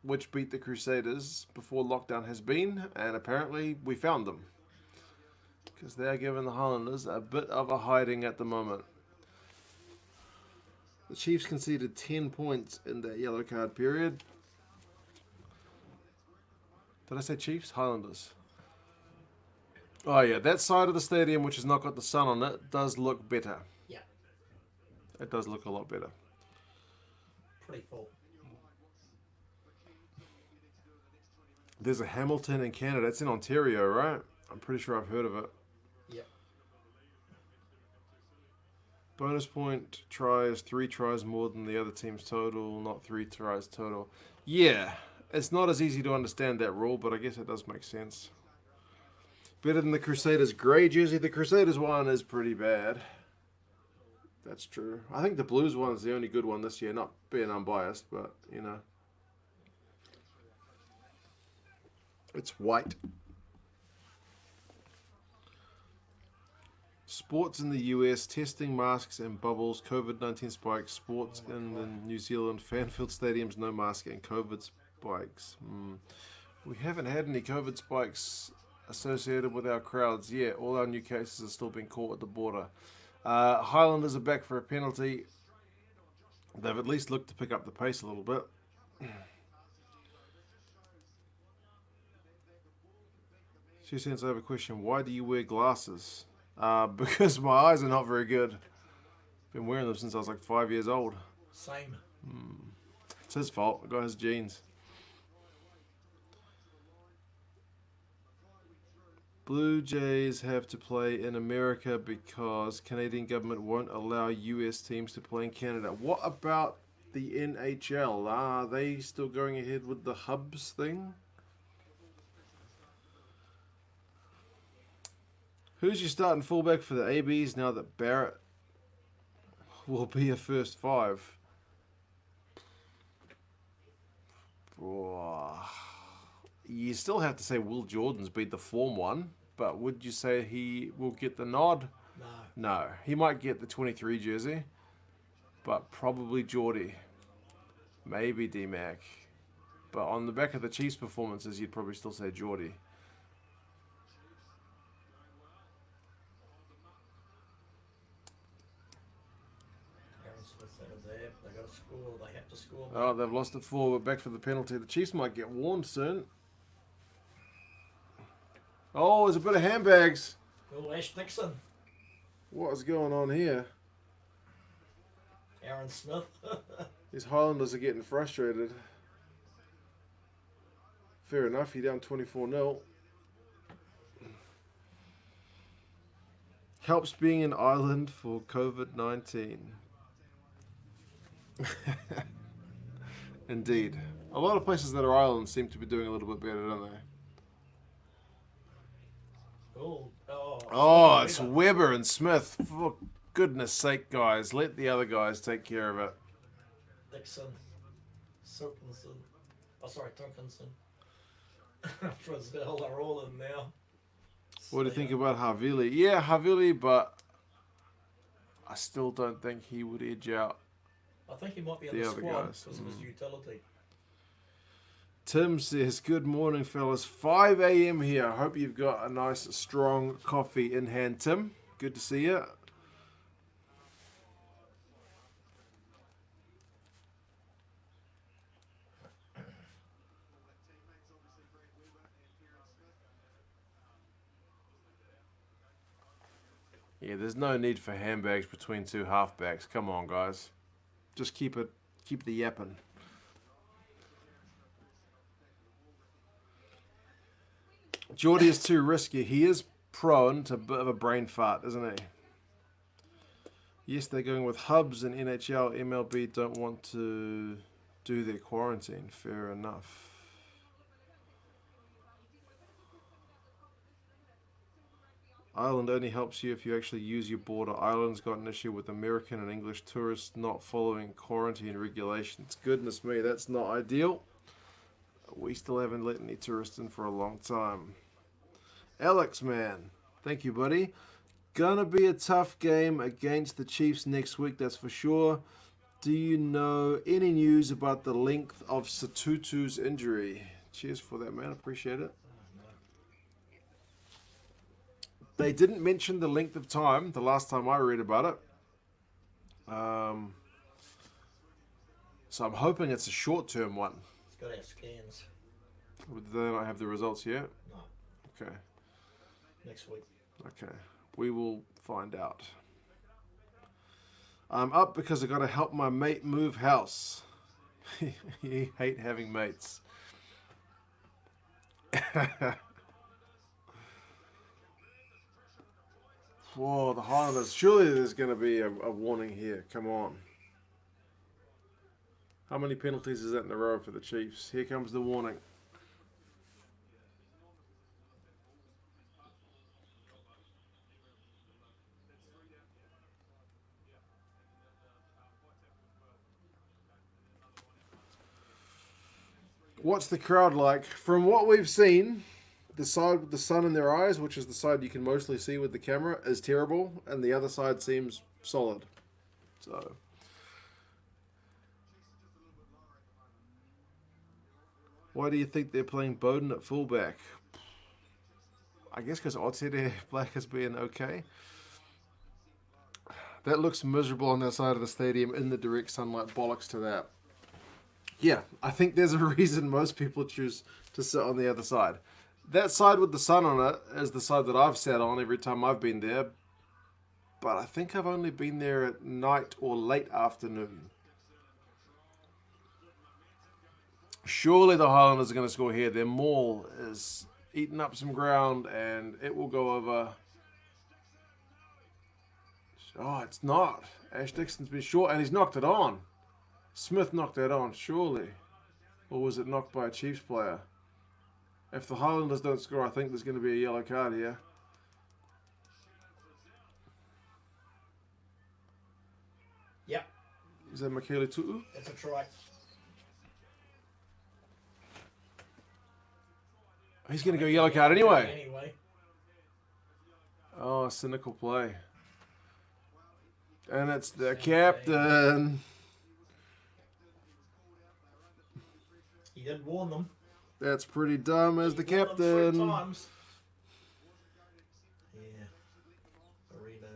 which beat the Crusaders before lockdown, has been, and apparently we found them. Because they are giving the Highlanders a bit of a hiding at the moment. The Chiefs conceded 10 points in that yellow card period. Did I say Chiefs? Highlanders. Oh yeah, that side of the stadium, which has not got the sun on it, does look better.
Yeah.
It does look a lot better.
Pretty full.
There's a Hamilton in Canada. It's in Ontario, right? I'm pretty sure I've heard of it.
Yep.
Bonus point tries, 3 tries more than the other team's total, not 3 tries total. Yeah, it's not as easy to understand that rule, but I guess it does make sense. Better than the Crusaders' grey jersey. The Crusaders one is pretty bad. That's true. I think the Blues one is the only good one this year, not being unbiased, but, you know. It's white. Sports in the US, testing masks and bubbles, COVID-19 spikes. Sports in the New Zealand, fan-filled stadiums, no mask and COVID spikes. We haven't had any COVID spikes associated with our crowds yet. All our new cases are still being caught at the border. Highlanders are back for a penalty. They've at least looked to pick up the pace a little bit. 2 cents, I have a question. Why do you wear glasses? Because my eyes are not very good. Been wearing them since I was like 5 years old.
Same.
It's his fault. The guy has genes. Blue Jays have to play in America because Canadian government won't allow US teams to play in Canada. What about the NHL? Are they still going ahead with the hubs thing? Who's your starting fullback for the ABs now that Barrett will be a first 5? You still have to say Will Jordan's beat the form one, but would you say he will get the nod?
No.
No. He might get the 23 jersey, but probably Geordie. Maybe D-Mac. But on the back of the Chiefs' performances, you'd probably still say Geordie.
They got to score. They have to score.
Oh, they've lost it 4. We're back for the penalty. The Chiefs might get warned soon. Oh, there's a bit of handbags.
Go Ash Dixon.
What is going on here?
Aaron Smith.
These Highlanders are getting frustrated. Fair enough, you're down 24-0. Helps being an island for COVID-19. Indeed. A lot of places that are islands seem to be doing a little bit better, don't they? Oh, it's Weber and Smith. For goodness sake, guys. Let the other guys take care of it.
Dixon. Silkinson. Oh, sorry, Tonkinson. Brazil are all in now.
What do you think about Havili? Yeah, Havili, but I still don't think he would edge out.
I think he might be in the squad because of his utility.
Tim says, good morning, fellas. 5 a.m. here. I hope you've got a nice, strong coffee in hand, Tim. Good to see you. Yeah, there's no need for handbags between two halfbacks. Come on, guys. Just keep the yapping. Geordie is too risky. He is prone to a bit of a brain fart, isn't he? Yes, they're going with hubs and NHL. MLB don't want to do their quarantine. Fair enough. Ireland only helps you if you actually use your border. Ireland's got an issue with American and English tourists not following quarantine regulations. Goodness me, that's not ideal. We still haven't let any tourists in for a long time. Alex, man. Thank you, buddy. Gonna be a tough game against the Chiefs next week, that's for sure. Do you know any news about the length of Satutu's injury? Cheers for that, man. Appreciate it. They didn't mention the length of time the last time I read about it. So I'm hoping it's a short-term one.
It's got to have scans.
They don't have the results yet?
No.
Okay.
Next week.
Okay. We will find out. I'm up because I got to help my mate move house. You hate having mates. Whoa, the Highlanders. Surely there's going to be a warning here. Come on. How many penalties is that in a row for the Chiefs? Here comes the warning. What's the crowd like? From what we've seen, the side with the sun in their eyes, which is the side you can mostly see with the camera, is terrible, and the other side seems solid. So, why do you think they're playing Bowden at fullback? I guess because Aotearoa Black has been okay. That looks miserable on that side of the stadium in the direct sunlight. Bollocks to that. Yeah, I think there's a reason most people choose to sit on the other side. That side with the sun on it is the side that I've sat on every time I've been there. But I think I've only been there at night or late afternoon. Surely the Highlanders are going to score here. Their maul is eating up some ground and it will go over. Oh, it's not. Ash Dixon's been short and he's knocked it on. Smith knocked that on, surely. Or was it knocked by a Chiefs player? If the Highlanders don't score, I think there's going to be a yellow card here.
Yep.
Is that Michaela Tu'u?
It's a try.
He's going to go yellow card anyway. Oh, cynical play. And it's the captain.
He did warn them.
That's pretty dumb as the captain.
3 times. Yeah. Arena.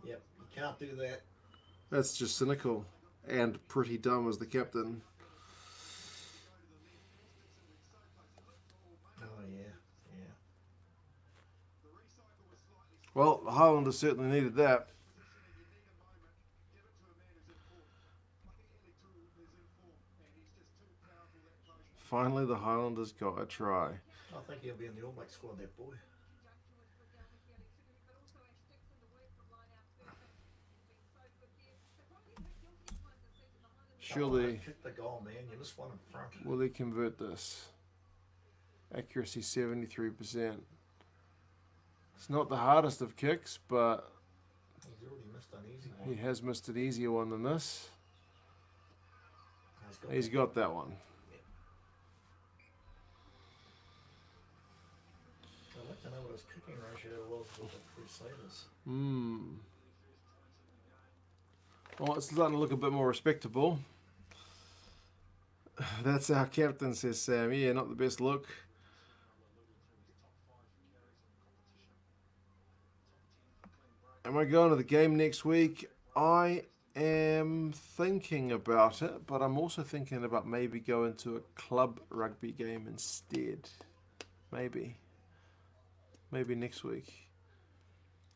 Yep. You can't do that.
That's just cynical and pretty dumb as the captain.
Oh, yeah. Yeah.
Well, the Highlanders certainly needed that. Finally, the Highlanders got a try.
I think he'll be in the All Black squad, that boy.
Surely,
Kick the goal, man. You missed one in front.
will he convert this? Accuracy 73%. It's not the hardest of kicks, but
He's already missed an easy one.
he has missed an easier one than this. He's got that one.
his kicking ratio was with the Crusaders.
Well, it's starting to look a bit more respectable. That's our captain, says Sam. Yeah, not the best look. Am I going to the game next week? I am thinking about it, but I'm also thinking about maybe going to a club rugby game instead. Maybe next week.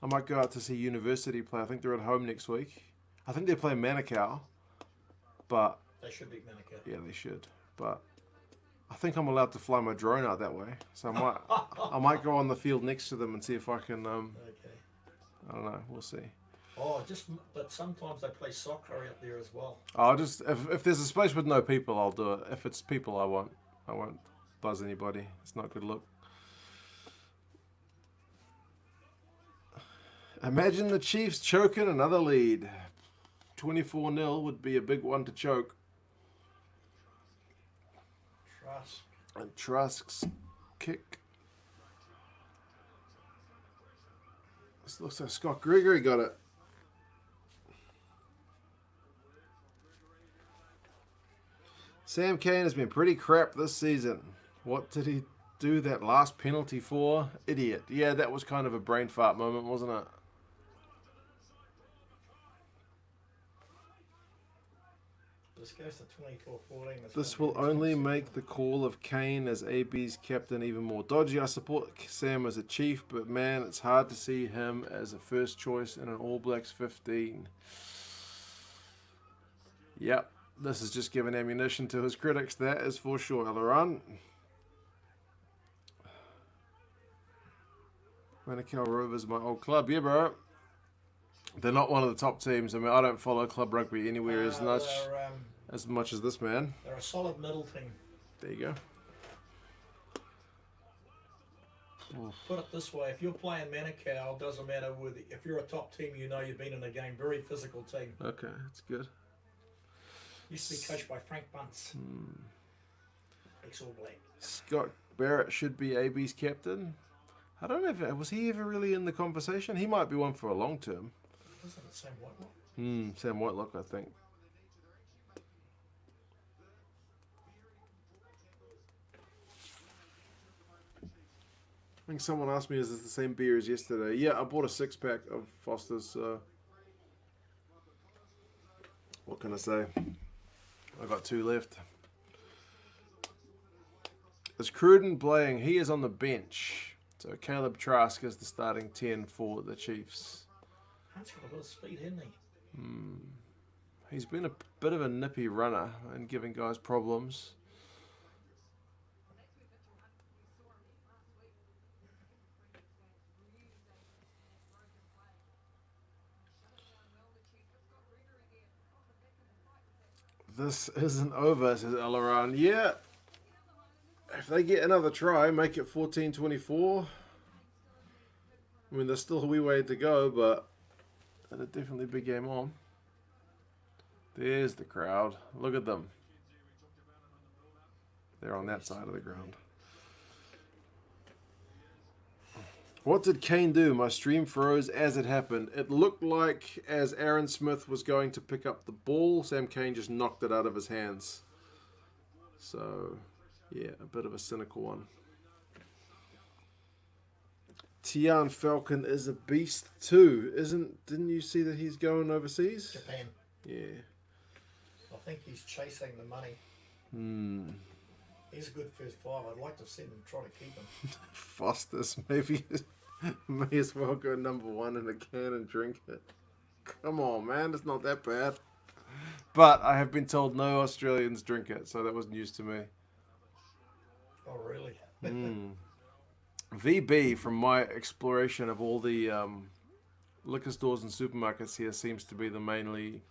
I might go out to see University play. I think they're at home next week. I think they play Manukau, but
They should beat Manukau.
yeah, they should. But I think I'm allowed to fly my drone out that way, so I might go on the field next to them and see if I can.
Okay.
I don't know. We'll see.
Oh, but sometimes they play soccer out there as well.
I'll just if there's a space with no people, I'll do it. If it's people, I won't buzz anybody. It's not a good look. Imagine the Chiefs choking another lead. 24-0 would be a big one to choke.
Trust.
And Trusk's kick. This looks like Scott Gregory got it. Sam Cane has been pretty crap this season. What did he do that last penalty for? Idiot. Yeah, that was kind of a brain fart moment, wasn't it?
This goes to 24-14.
This will only make the call of Kane as AB's captain even more dodgy. I support Sam as a Chief, but man, it's hard to see him as a first choice in an All Blacks 15. Yep, this is just giving ammunition to his critics, that is for sure, Alaran. Manukau Rovers, my old club. Yeah, bro. They're not one of the top teams. I mean, I don't follow club rugby anywhere as much as this man.
They're a solid middle team.
There you go.
Put it this way, if you're playing Manukau, it doesn't matter if you're a top team, you know you've been in a game. Very physical team.
Okay, that's good.
Used to be coached by Frank Bunce. Ex-All Black.
Scott Barrett should be AB's captain. I don't know if was he ever really in the conversation. He might be one for a long term.
Wasn't it Sam Whitelock?
Sam Whitelock, I think. I think someone asked me, is this the same beer as yesterday? Yeah, I bought a 6-pack of Foster's. What can I say? I got 2 left. Is Cruden playing? He is on the bench. So Caleb Trask is the starting 10 for the Chiefs.
Hunt's got a bit of speed, hasn't he?
He's been a bit of a nippy runner and giving guys problems. This isn't over, says Alaran. Yeah. If they get another try, make it 14-24. I mean, there's still a wee way to go, but it'll definitely be game on. There's the crowd. Look at them. They're on that side of the ground. What did Kane do? My stream froze as it happened. It looked like as Aaron Smith was going to pick up the ball, Sam Cane just knocked it out of his hands. So, yeah, a bit of a cynical one. Tian Falcon is a beast too, didn't you see that he's going overseas?
Japan.
Yeah.
I think he's chasing the money. He's a good first 5. I'd like to see them try to keep him.
Foster's maybe may as well go number 1 in a can and drink it. Come on, man, it's not that bad. But I have been told no Australians drink it, so that was news to me.
Oh, really?
VB, from my exploration of all the liquor stores and supermarkets here, seems to be the main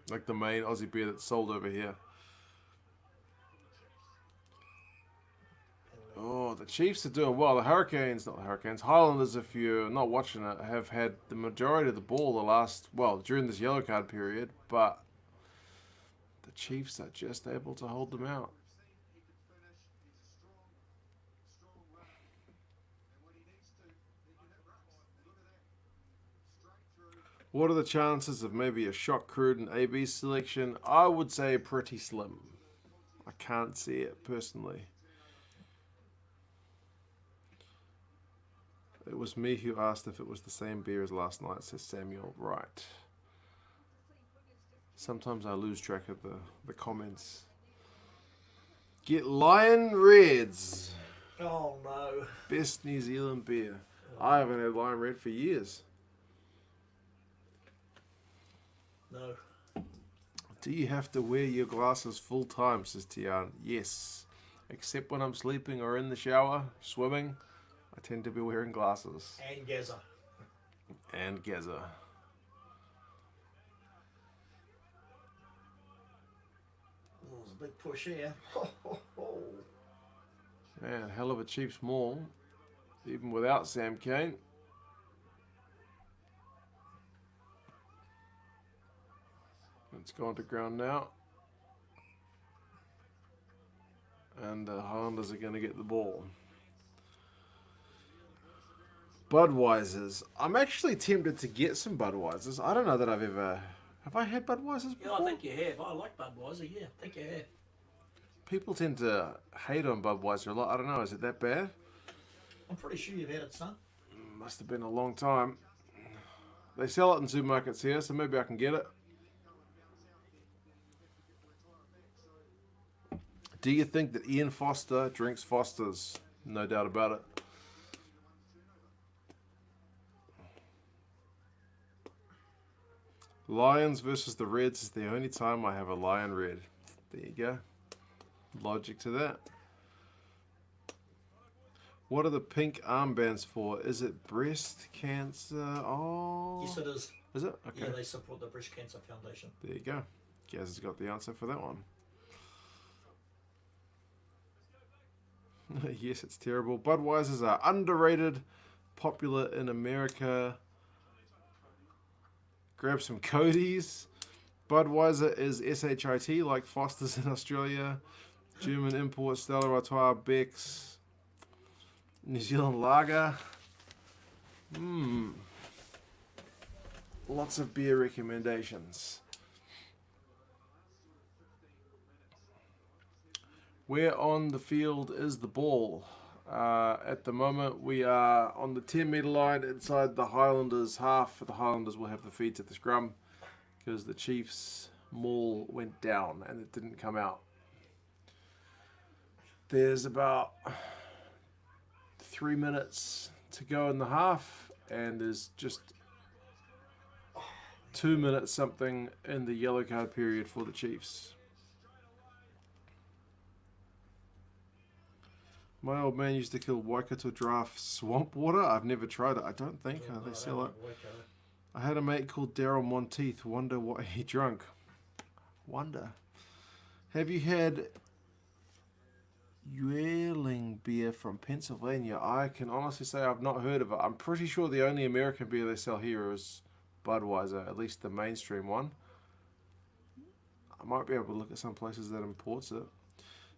Aussie beer that's sold over here. Oh, the Chiefs are doing well. Highlanders, if you're not watching it, have had the majority of the ball during this yellow card period, but the Chiefs are just able to hold them out. What are the chances of maybe a Shock Crude and AB selection? I would say pretty slim. I can't see it personally. It was me who asked if it was the same beer as last night, says Samuel. Right. Sometimes I lose track of the comments. Get Lion Reds.
Oh no.
Best New Zealand beer. I haven't had Lion Red for years.
No.
Do you have to wear your glasses full time, says Tian? Yes. Except when I'm sleeping or in the shower, swimming, I tend to be wearing glasses.
And Gaza.
And Gaza.
Oh, there's a big push here.
Man, hell of a cheap small. Even without Sam Cane. It's gone to ground now. And the Highlanders are going to get the ball. Budweisers. I'm actually tempted to get some Budweisers. I don't know that I've ever... Have I had Budweisers before?
Yeah, I think you have. I like Budweiser, yeah. I think you have.
People tend to hate on Budweiser a lot. I don't know. Is it that bad?
I'm pretty sure you've had it, son.
Must have been a long time. They sell it in supermarkets here, so maybe I can get it. Do you think that Ian Foster drinks Fosters? No doubt about it. Lions versus the Reds is the only time I have a Lion Red. There you go. Logic to that. What are the pink armbands for? Is it breast cancer? Oh.
Yes, it is.
Is it? Okay.
Yeah, they support the Breast Cancer Foundation.
There you go. Gaz has got the answer for that one. Yes, it's terrible. Budweisers are underrated, popular in America. Grab some Cody's. Budweiser is SHIT, like Foster's in Australia. German import, Stella Artois, Beck's. New Zealand Lager. Lots of beer recommendations. Where on the field is the ball? At the moment, we are on the 10-metre line inside the Highlanders' half. The Highlanders will have the feed to the scrum because the Chiefs' maul went down and it didn't come out. There's about 3 minutes to go in the half, and there's just 2 minutes something in the yellow card period for the Chiefs. My old man used to kill Waikato draft swamp water. I've never tried it. I don't think they sell it. I had a mate called Daryl Monteith. Wonder what he drank. Wonder. Have you had Yearling beer from Pennsylvania? I can honestly say I've not heard of it. I'm pretty sure the only American beer they sell here is Budweiser, at least the mainstream one. I might be able to look at some places that imports it.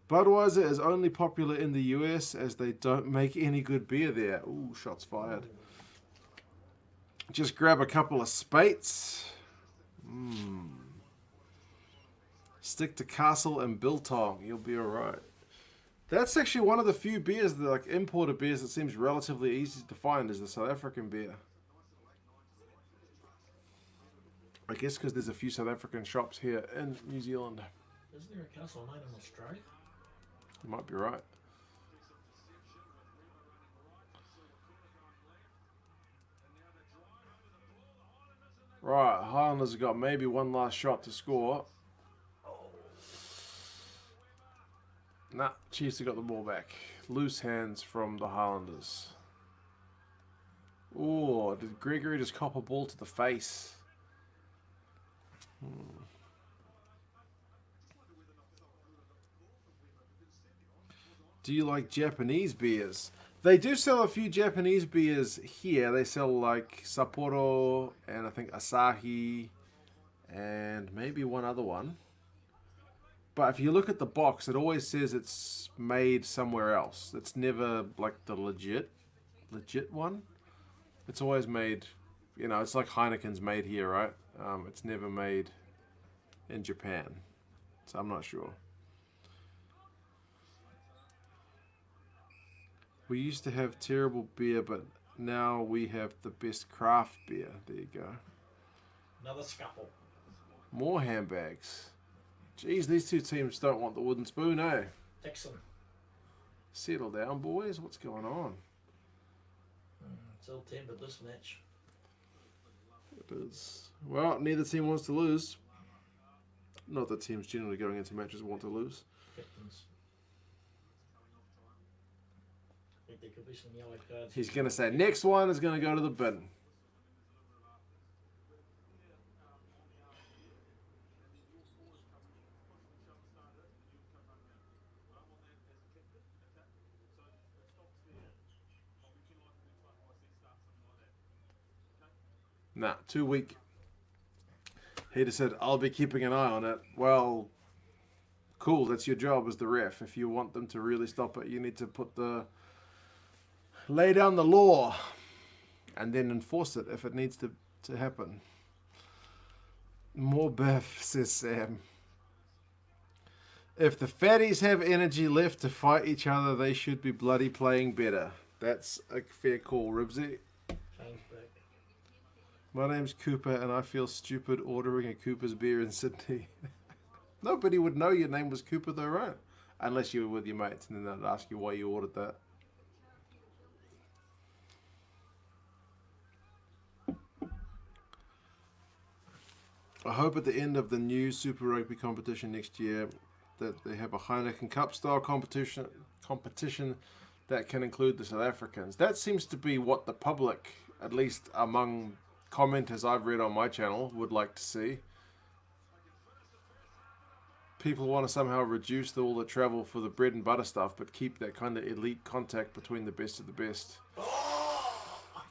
Budweiser is only popular in the US as they don't make any good beer there. Ooh, shots fired. Just grab a couple of Spates. Stick to Castle and Biltong. You'll be alright. That's actually one of the few beers, like imported beers, that seems relatively easy to find is the South African beer. I guess because there's a few South African shops here in New Zealand.
Isn't there a Castle made in Australia?
You might be right. Right, Highlanders have got maybe one last shot to score. Nah, Chiefs have got the ball back. Loose hands from the Highlanders. Oh, did Gregory just cop a ball to the face? Do you like Japanese beers? They do sell a few Japanese beers here. They sell like Sapporo and I think Asahi and maybe one other one. But if you look at the box, it always says it's made somewhere else. It's never like the legit one. It's always made you know, it's like Heineken's made here, right? It's never made in Japan. So I'm not sure. We used to have terrible beer, but now we have the best craft beer. There you go.
Another scuffle.
More handbags. Jeez, these two teams don't want the wooden spoon, eh?
Dixon.
Settle down, boys. What's going on?
It's ill tempered this match.
It is. Well, neither team wants to lose. Not that teams generally going into matches want to lose.
Captains. I think there could be some yellow cards.
He's going to say next one is going to go to the bin. Nah, too weak. He just said, I'll be keeping an eye on it. Well, cool, that's your job as the ref. If you want them to really stop it, you need to lay down the law and then enforce it if it needs to happen. More Biff, says Sam. If the fatties have energy left to fight each other, they should be bloody playing better. That's a fair call, Ribsy. My name's Cooper, and I feel stupid ordering a Cooper's beer in Sydney. Nobody would know your name was Cooper, though, right? Unless you were with your mates, and then they'd ask you why you ordered that. I hope at the end of the new Super Rugby competition next year that they have a Heineken Cup style competition that can include the South Africans. That seems to be what the public, at least among commenters I've read on my channel, would like to see. People want to somehow reduce all the travel for the bread and butter stuff, but keep that kind of elite contact between the best of the best.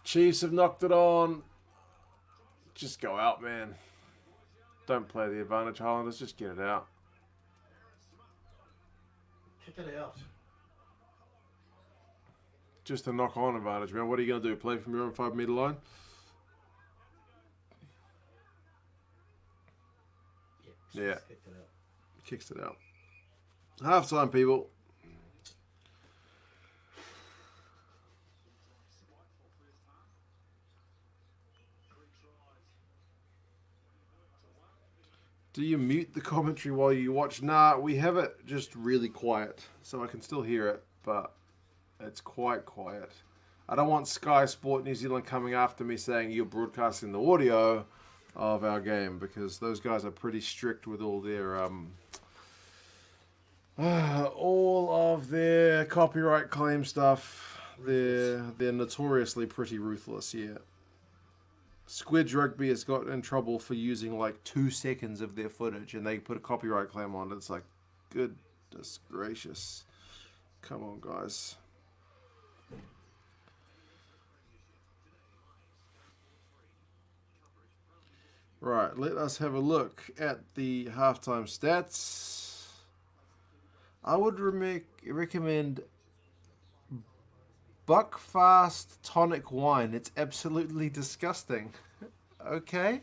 Chiefs have knocked it on. Just go out, man. Don't play the advantage, Highlanders. Just get it out.
Kick it out.
Just a knock-on advantage, man. What are you going to do? Play from your own 5 metre line? Yeah. Kicks it out. Half time, people. Do you mute the commentary while you watch? Nah, we have it just really quiet, so I can still hear it, but it's quite quiet. I don't want Sky Sport New Zealand coming after me saying you're broadcasting the audio of our game, because those guys are pretty strict with all of their copyright claim stuff. They're notoriously pretty ruthless. Yeah. Squidge Rugby has got in trouble for using like 2 seconds of their footage, and they put a copyright claim on it. It's like, goodness gracious. Come on, guys. Right, let us have a look at the halftime stats. I would recommend Buckfast tonic wine. It's absolutely disgusting. Okay.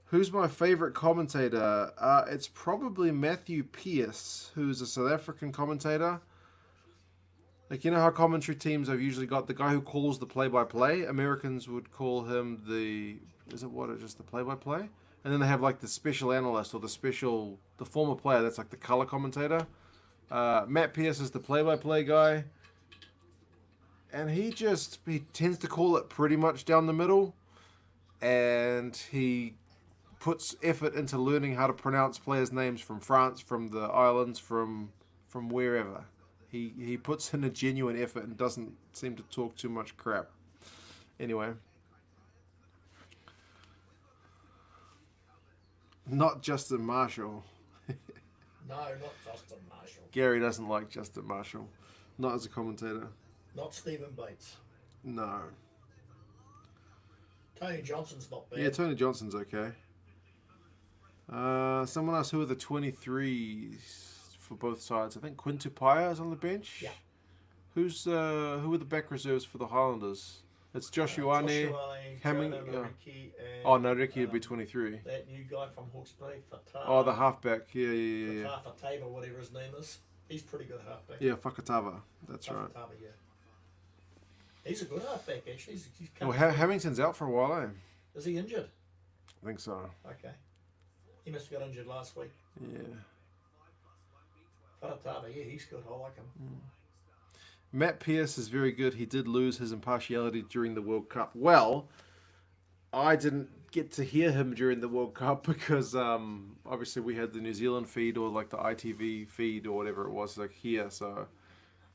Who's my favorite commentator? It's probably Matthew Pearce, who's a South African commentator. Like, you know how commentary teams have usually got the guy who calls the play-by-play? Americans would call him just the play-by-play? And then they have like the special analyst or the former player that's like the color commentator. Matt Pearce is the play-by-play guy. And he tends to call it pretty much down the middle. And he puts effort into learning how to pronounce players' names from France, from the islands, from wherever. He puts in a genuine effort and doesn't seem to talk too much crap. Anyway. Not Justin Marshall.
No, not Justin Marshall.
Gary doesn't like Justin Marshall. Not as a commentator.
Not Stephen Bates.
No.
Tony Johnson's not bad.
Yeah, Tony Johnson's okay. Someone else, who are the 23s for both sides? I think Quintupaya is on the bench.
Yeah.
Who are the back reserves for the Highlanders? It's Joshua Hamming. Oh, no, Ricky would be 23.
That new guy from Hawke's Bay, Fatah.
Oh, the halfback. Yeah.
Fatah, whatever his name is. He's pretty good halfback.
Yeah, Fakatava. That's right.
Yeah. He's a good halfback, actually. He's
well, Hamilton's out for a while, eh?
Is he injured?
I think so.
Okay. He must have got injured last week.
Yeah.
Fatah, yeah, he's good. I like him.
Matt Pearce is very good. He did lose his impartiality during the World Cup. Well, I didn't get to hear him during the World Cup because obviously we had the New Zealand feed or like the ITV feed or whatever it was like here. So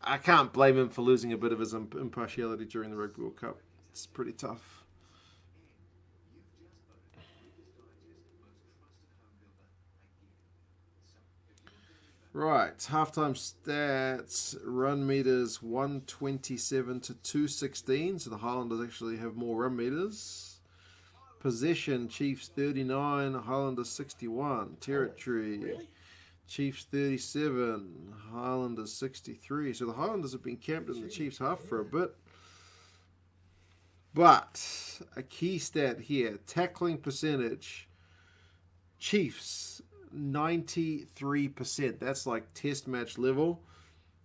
I can't blame him for losing a bit of his impartiality during the Rugby World Cup. It's pretty tough. Right, halftime stats, run meters 127 to 216, so the Highlanders actually have more run meters. Possession, Chiefs 39, Highlanders 61. Territory,
Really?
Chiefs 37, Highlanders 63. So the Highlanders have been camped in the Chiefs half for a bit. But a key stat here, tackling percentage, Chiefs 93%. That's like test match level.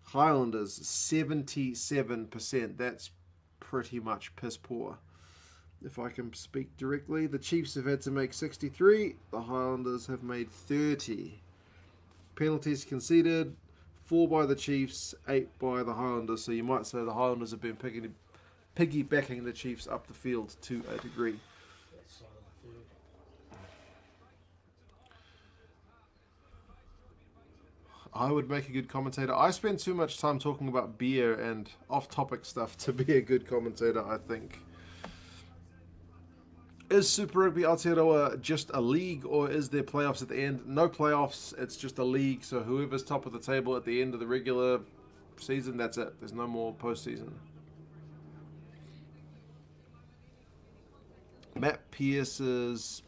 Highlanders 77%. That's pretty much piss poor. If I can speak directly, the Chiefs have had to make 63. The Highlanders have made 30. Penalties conceded, 4 by the Chiefs, 8 by the Highlanders. So you might say the Highlanders have been piggybacking the Chiefs up the field to a degree. I would make a good commentator. I spend too much time talking about beer and off-topic stuff to be a good commentator, I think. Is Super Rugby Aotearoa just a league, or is there playoffs at the end? No playoffs, it's just a league, so whoever's top of the table at the end of the regular season, that's it. There's no more postseason. Matt Pearce's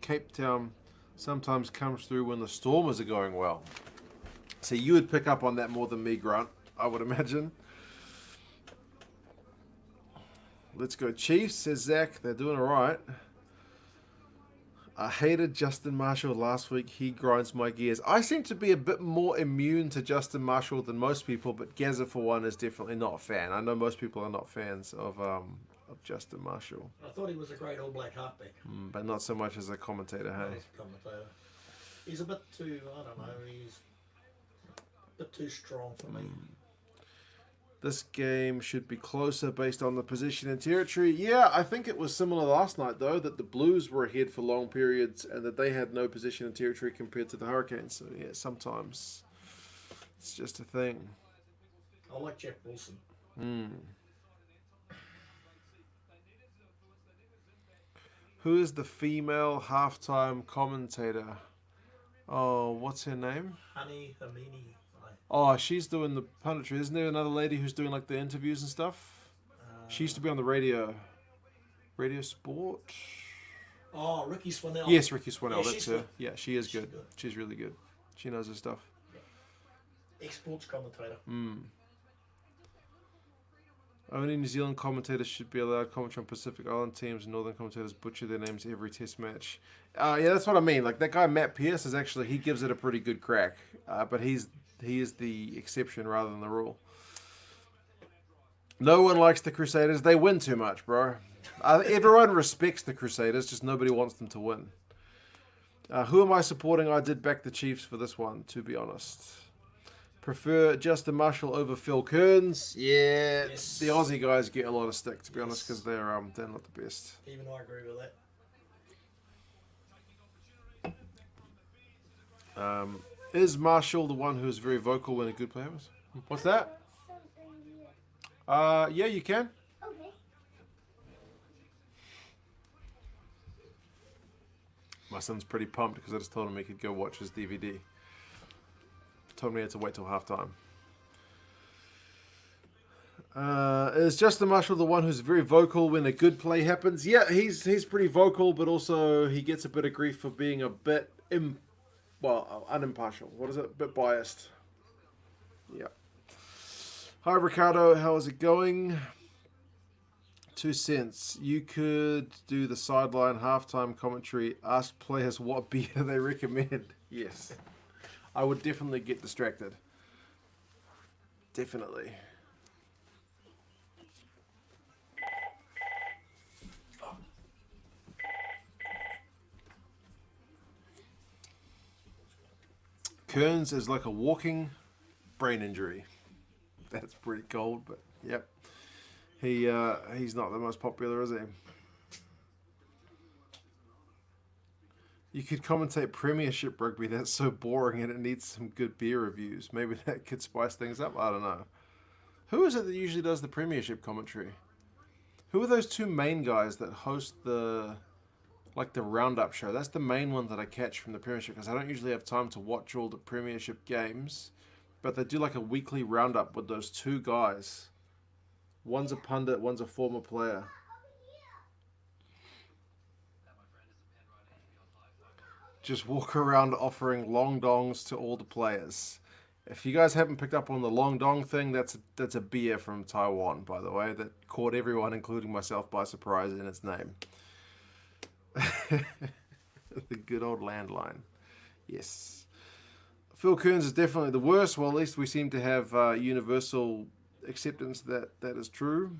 Cape Town sometimes comes through when the Stormers are going well. So you would pick up on that more than me, Grant, I would imagine. Let's go Chiefs, says Zach. They're doing all right. I hated Justin Marshall last week. He grinds my gears. I seem to be a bit more immune to Justin Marshall than most people, but Gaza, for one, is definitely not a fan. I know most people are not fans of Justin Marshall.
I thought he was a great All Black halfback.
But not so much as a commentator, hey?
As a commentator. He's a bit too, I don't know, he's a bit too strong for me.
This game should be closer based on the position and territory. Yeah, I think it was similar last night, though, that the Blues were ahead for long periods and that they had no position and territory compared to the Hurricanes. So, yeah, sometimes it's just a thing.
I like Jack Wilson.
Who is the female halftime commentator? Oh, what's her name?
Honey Hamini.
Oh, she's doing the punditry. Isn't there another lady who's doing like the interviews and stuff? She used to be on the radio. Radio Sport?
Oh, Ricky Swinnell.
Yes, Ricky Swinnell.
Yeah,
that's her.
good.
Yeah, she is good. She's really good. She knows her stuff.
Ex-sports commentator.
Only New Zealand commentators should be allowed commentary on Pacific Island teams, and Northern commentators butcher their names every test match. Yeah, that's what I mean. Like that guy Matt Pearce is actually, he gives it a pretty good crack, but he is the exception rather than the rule. No one likes the Crusaders. They win too much, bro. Everyone respects the Crusaders, just nobody wants them to win. Who am I supporting? I did back the Chiefs for this one, to be honest. Prefer Justin Marshall over Phil Kearns. Yeah,
Yes.
The Aussie guys get a lot of stick, to be honest, because they're not the best.
Even I agree with that.
Is Marshall the one who's very vocal when a good player is? What's that? Yeah, you can.
Okay.
My son's pretty pumped because I just told him he could go watch his DVD. Told me he had to wait till halftime. Is Justin Marshall the one who's very vocal when a good play happens? Yeah, he's pretty vocal, but also he gets a bit of grief for being a bit unimpartial. What is it? A bit biased. Yeah. Hi Ricardo, how is it going? 2 cents. You could do the sideline halftime commentary. Ask players what beer they recommend. Yes. I would definitely get distracted. Definitely. Kearns is like a walking brain injury. That's pretty cold, but yep. He's not the most popular, is he? You could commentate Premiership rugby. That's so boring and it needs some good beer reviews. Maybe that could spice things up. I don't know. Who is it that usually does the Premiership commentary? Who are those two main guys that host the roundup show? That's the main one that I catch from the Premiership because I don't usually have time to watch all the Premiership games. But they do like a weekly roundup with those two guys. One's a pundit, one's a former player. Just walk around offering long dongs to all the players. If you guys haven't picked up on the long dong thing, that's a beer from Taiwan, by the way, that caught everyone, including myself, by surprise in its name. The good old landline. Yes. Phil Kearns is definitely the worst. Well, at least we seem to have universal acceptance that is true.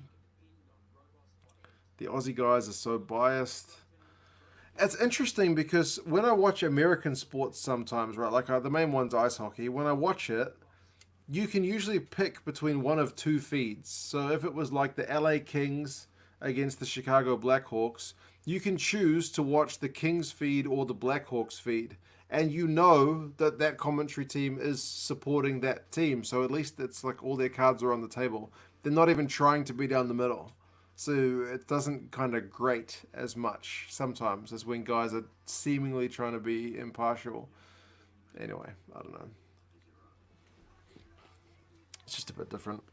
The Aussie guys are so biased. It's interesting because when I watch American sports sometimes, right, like the main one's ice hockey, when I watch it, you can usually pick between one of two feeds. So if it was like the LA Kings against the Chicago Blackhawks, you can choose to watch the Kings feed or the Blackhawks feed. And you know that that commentary team is supporting that team. So at least it's like all their cards are on the table. They're not even trying to be down the middle. So it doesn't kind of grate as much sometimes as when guys are seemingly trying to be impartial. Anyway, I don't know. It's just a bit different.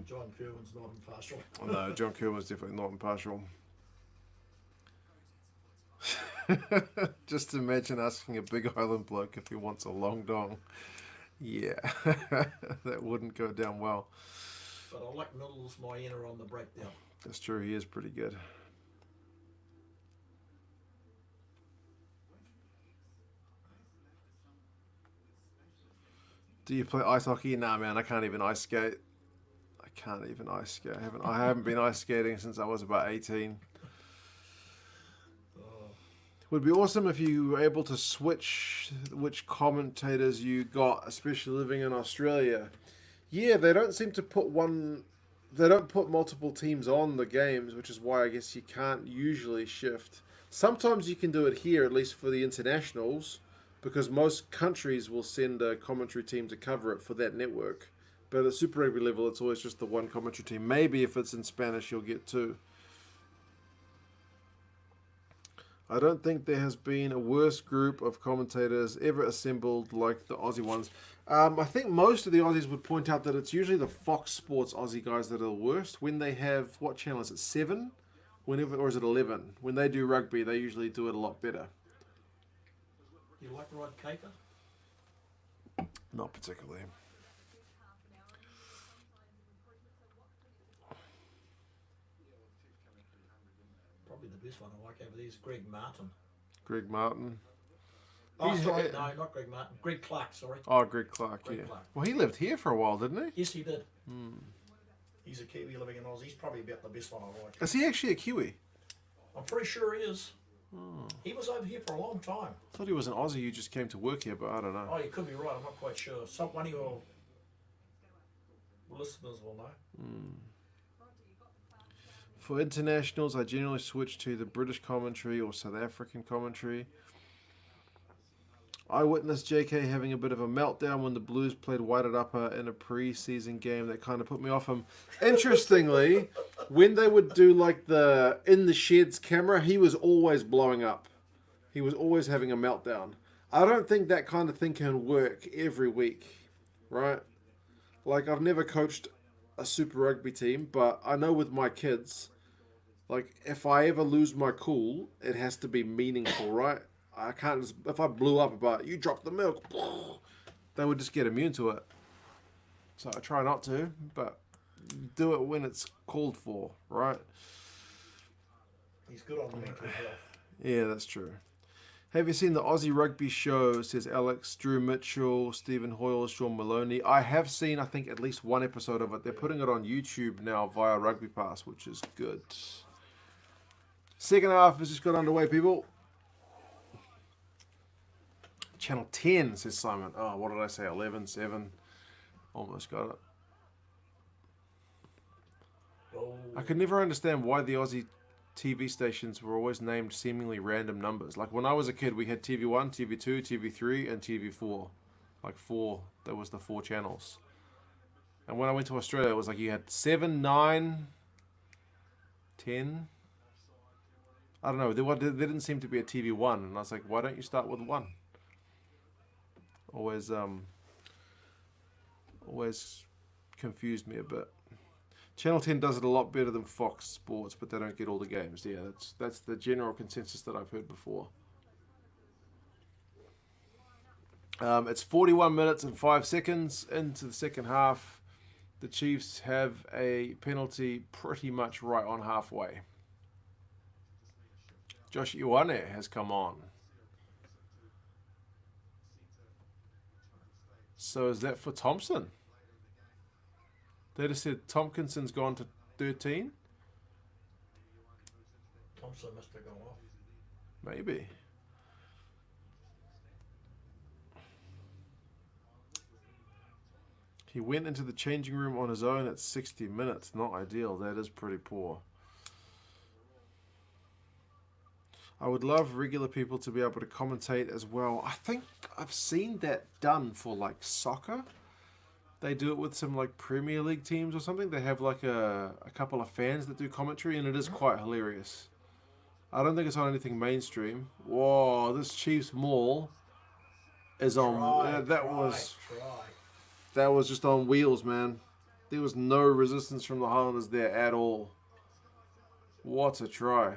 John Kerwin's not impartial.
No, John Kerwin's definitely not impartial. Just imagine asking a Big Island bloke if he wants a long dong. Yeah, that wouldn't go down well.
But I like Middles Moyena on the breakdown.
That's true, he is pretty good. Do you play ice hockey? Nah, man, I can't even ice skate. I haven't been ice skating since I was about 18. Would be awesome if you were able to switch which commentators you got, especially living in Australia. Yeah, they don't seem to put they don't put multiple teams on the games, which is why I guess you can't usually shift. Sometimes you can do it here, at least for the internationals, because most countries will send a commentary team to cover it for that network. But at Super Rugby level, it's always just the one commentary team. Maybe if it's in Spanish, you'll get two. I don't think there has been a worse group of commentators ever assembled like the Aussie ones. I think most of the Aussies would point out that it's usually the Fox Sports Aussie guys that are the worst. When they have, what channel is it, 7? Or is it 11? When they do rugby, they usually do it a lot better.
You like Rod Caper?
Not particularly.
Probably the best one I like over there is Greg Martin.
Greg Martin.
Oh, sorry, no, not Greg Martin. Greg Clark, sorry.
Oh, Greg Clark,
Greg
yeah.
Clark.
Well, he lived here for a while, didn't he?
Yes, he did. He's a Kiwi living in Oz. He's probably about the best one I like.
Is he actually a Kiwi?
I'm pretty sure he is. He was over here for a long time.
I thought he was an Aussie who just came to work here, but I don't know.
Oh, you could be right. I'm not quite sure. One of your listeners will know.
For internationals, I generally switch to the British commentary or South African commentary. I witnessed JK having a bit of a meltdown when the Blues played Whited Upper in a pre-season game. That kind of put me off him. Interestingly, when they would do like the in the sheds camera, he was always blowing up. He was always having a meltdown. I don't think that kind of thing can work every week, right? Like, I've never coached a Super Rugby team, but I know with my kids, like, if I ever lose my cool, it has to be meaningful, right? I can't just, if I blew up about, you dropped the milk, they would just get immune to it. So I try not to, but do it when it's called for, right?
He's good on mental health.
Yeah, that's true. Have you seen the Aussie Rugby Show? Says Alex, Drew Mitchell, Stephen Hoyle, Sean Maloney. I have seen, I think, at least one episode of it. They're putting it on YouTube now via Rugby Pass, which is good. Second half has just got underway, people. Channel 10, says Simon. Oh, what did I say? 11-7. Almost got it.
Oh,
I could never understand why the Aussie TV stations were always named seemingly random numbers. Like when I was a kid, we had TV1, TV2, TV3, and TV4. Like four. That was the 4 channels. And when I went to Australia, it was like you had 7, 9, 10. I don't know. There didn't seem to be a TV1, and I was like, why don't you start with 1? Always confused me a bit. Channel 10 does it a lot better than Fox Sports, but they don't get all the games. Yeah, that's the general consensus that I've heard before. It's 41 minutes and 5 seconds into the second half. The Chiefs have a penalty pretty much right on halfway. Josh Ioane has come on. So is that for Thompson? They just said Tompkinson's gone to 13?
Thompson must have gone off.
Maybe. He went into the changing room on his own at 60 minutes. Not ideal. That is pretty poor. I would love regular people to be able to commentate as well. I think I've seen that done for like soccer. They do it with some like Premier League teams or something. They have like a couple of fans that do commentary, and it is quite hilarious. I don't think it's on anything mainstream. Whoa, this Chiefs maul is on. That was just on wheels, man. There was no resistance from the Highlanders there at all. What a try.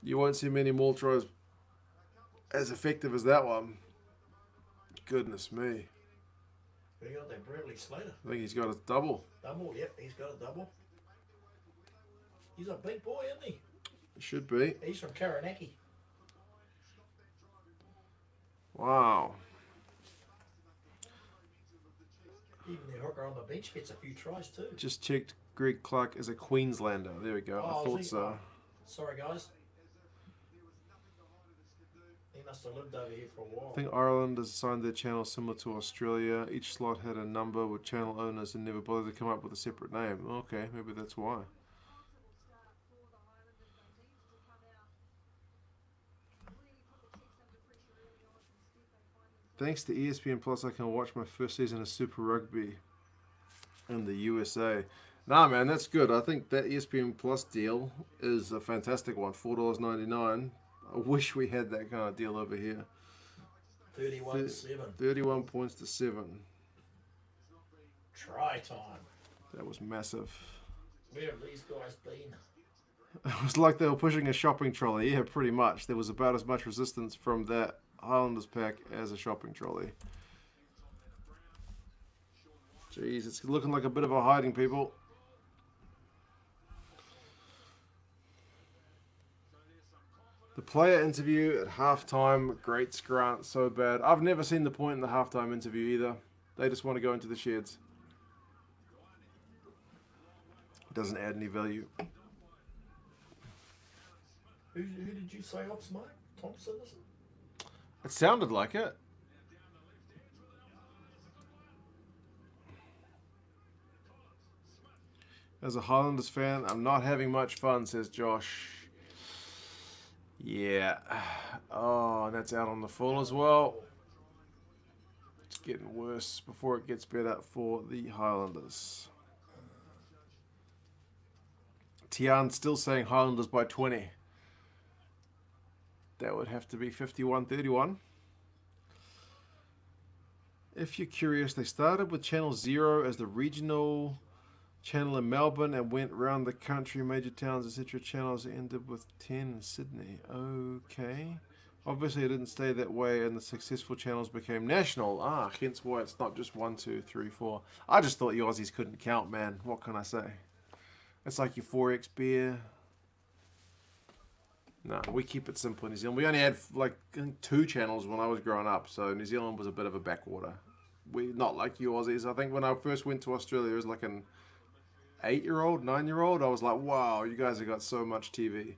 You won't see many maul tries as effective as that one. Goodness me.
Who got that? Bradley Slater.
I think he's got a double.
Double, yep, he's got a double. He's a big boy, isn't he?
He should be.
He's from Taranaki.
Wow.
Even the hooker on the bench gets a few tries too.
Just checked. Greg Clark is a Queenslander. There we go. I thought so.
Oh, sorry, guys. He must have lived over here for a while.
I think Ireland has assigned their channel similar to Australia. Each slot had a number with channel owners and never bothered to come up with a separate name. Okay, maybe that's why. Thanks to ESPN Plus, I can watch my first season of Super Rugby in the USA. Nah, man, that's good. I think that ESPN Plus deal is a fantastic one. $4.99. I wish we had that kind of deal over here.
31-7.
31 points to 7.
Try time.
That was massive.
Where have these guys been?
It was like they were pushing a shopping trolley. Yeah, pretty much. There was about as much resistance from that Highlanders pack as a shopping trolley. Jeez, it's looking like a bit of a hiding, people. The player interview at halftime, great Grant, so bad. I've never seen the point in the halftime interview either. They just want to go into the sheds. It doesn't add any value.
Who did you say ops, mate? Thompson, is it?
It sounded like it. As a Highlanders fan, I'm not having much fun, says Josh. Yeah. Oh, and that's out on the full as well. It's getting worse before it gets better for the Highlanders. Tian still saying Highlanders by 20. That would have to be 51-31. If you're curious, they started with Channel 0 as the regional channel in Melbourne and went around the country, major towns, etc. Channels ended with 10 in Sydney. Okay. Obviously, it didn't stay that way, and the successful channels became national. Hence why it's not just 1, 2, 3, 4. I just thought you Aussies couldn't count, man. What can I say? It's like your 4X beer. No, we keep it simple in New Zealand. We only had like 2 channels when I was growing up, so New Zealand was a bit of a backwater. We not like you Aussies. I think when I first went to Australia, it was like an 8-year-old, 9-year-old. I was like, wow, you guys have got so much TV.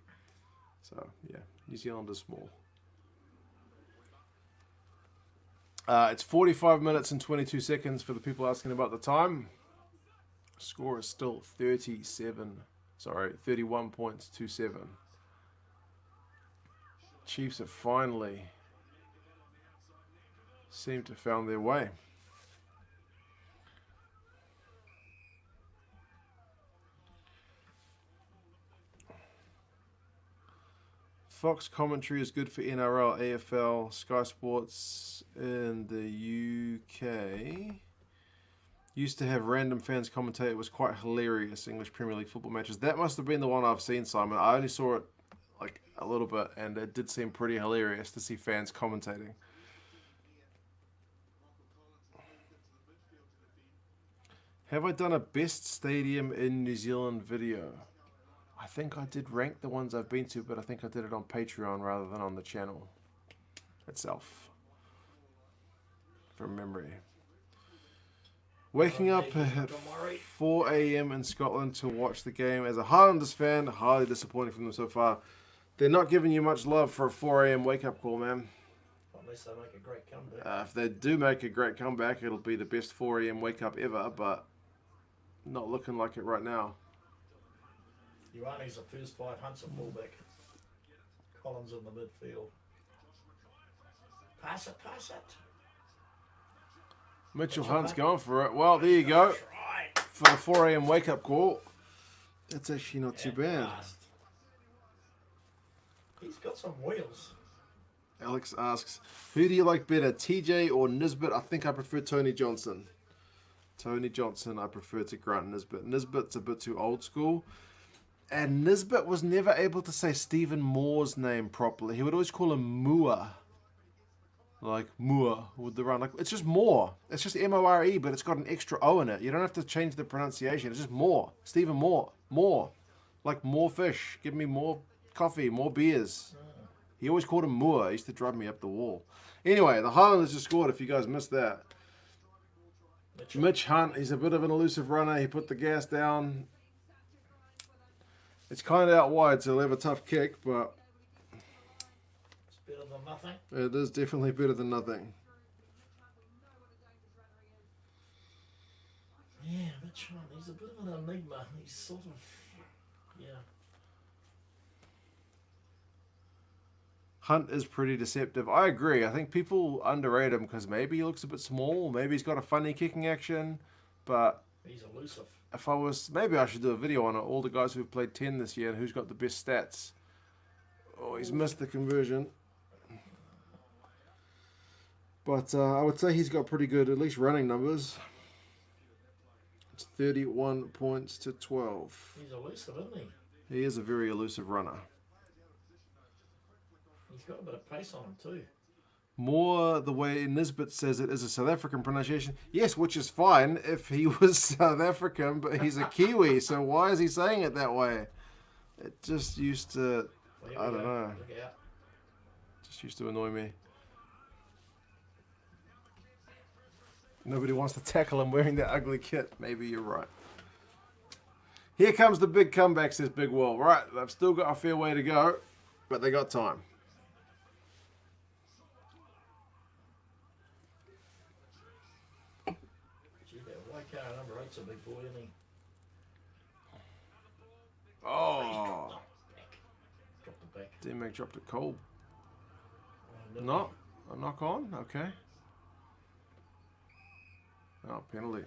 So yeah, New Zealand is small. It's 45 minutes and 22 seconds for the people asking about the time. Score is still 31 points to 7. Chiefs have finally seemed to have found their way. Fox commentary is good for NRL, AFL, Sky Sports in the UK. Used to have random fans commentate. It was quite hilarious, English Premier League football matches. That must have been the one I've seen, Simon. I only saw it like a little bit, and it did seem pretty hilarious to see fans commentating. Have I done a best stadium in New Zealand video? I think I did rank the ones I've been to, but I think I did it on Patreon rather than on the channel itself. From memory. Waking up at 4 a.m. in Scotland to watch the game as a Highlanders fan, highly disappointing from them so far. They're not giving you much love for a 4 a.m. wake-up call, man.
Unless they make a great comeback.
If they do make a great comeback, it'll be the best 4 a.m. wake-up ever, but not looking like it right now.
Ioane's the first 5, Hunt's a fullback. Collins in the midfield. Pass it, pass it.
Mitchell Hunt's going for it. Well, there you go. For the 4 a.m. wake-up call. That's actually not too bad.
He's got some wheels.
Alex asks, who do you like better, TJ or Nisbet? I think I prefer Tony Johnson. Tony Johnson, I prefer to Grant Nisbet. Nisbet's a bit too old school. And Nisbet was never able to say Stephen Moore's name properly. He would always call him Moore. Like Moore with the run. Like, it's just Moore. It's just M-O-R-E, but it's got an extra O in it. You don't have to change the pronunciation. It's just Moore. Stephen Moore. Moore. Like more fish. Give me more coffee, more beers. He always called him Moore. He used to drive me up the wall. Anyway, the Highlanders just scored if you guys missed that. Mitch Hunt, he's a bit of an elusive runner. He put the gas down. It's kind of out wide, so he'll have a tough kick, but
It's better than nothing.
it is definitely better than nothing.
Yeah, Mitch Hunt, he's a bit of an enigma. He's sort of, yeah.
Hunt is pretty deceptive. I agree. I think people underrate him because maybe he looks a bit small. Maybe he's got a funny kicking action, but
He's elusive.
if I was, maybe I should do a video on it. All the guys who've played 10 this year and who's got the best stats. Oh, he's missed the conversion. But I would say he's got pretty good, at least running numbers. It's 31 points to 12.
He's elusive, isn't he?
He is a very elusive runner.
He's got a bit of pace on him too.
More the way Nisbet says it is a South African pronunciation. Yes, which is fine if he was South African, but he's a Kiwi, so why is he saying it that way? It just used to,
Well,
I don't know,
Look out.
just used to annoy me. Nobody wants to tackle him wearing that ugly kit. Maybe you're right. Here comes the big comeback, says Big Will. Right, they've still got a fair way to go, but they got time.
Gee, that Waikato number 8's a big boy, isn't he?
Oh,
Drop the back.
D-Mac dropped it cold.
Oh,
Not a knock on? Okay. Oh, penalty.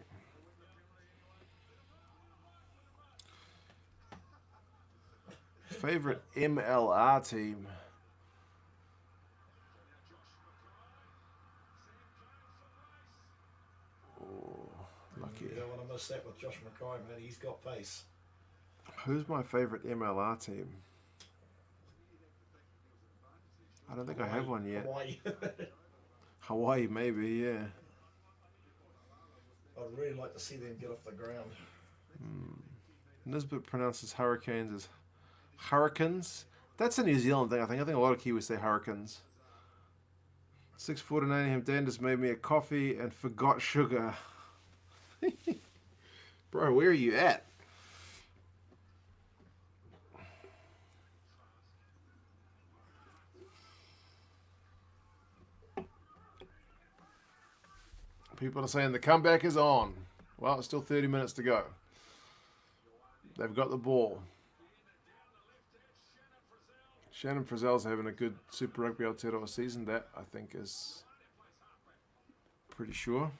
Favorite MLR team? Oh, lucky.
You don't want to miss that with Josh Mackay, man. He's got pace.
Who's my favorite MLR team? I don't think I have one yet.
Hawaii.
Hawaii, maybe, yeah.
I'd really like to see them get off the ground.
Nisbet pronounces hurricanes as hurricanes. That's a New Zealand thing, I think. I think a lot of Kiwis say hurricanes. 649 Dan just made me a coffee and forgot sugar. Bro, where are you at? People are saying the comeback is on. Well, it's still 30 minutes to go. They've got the ball. Shannon Frizzell's having a good Super Rugby Aotearoa season. That, I think, is pretty sure.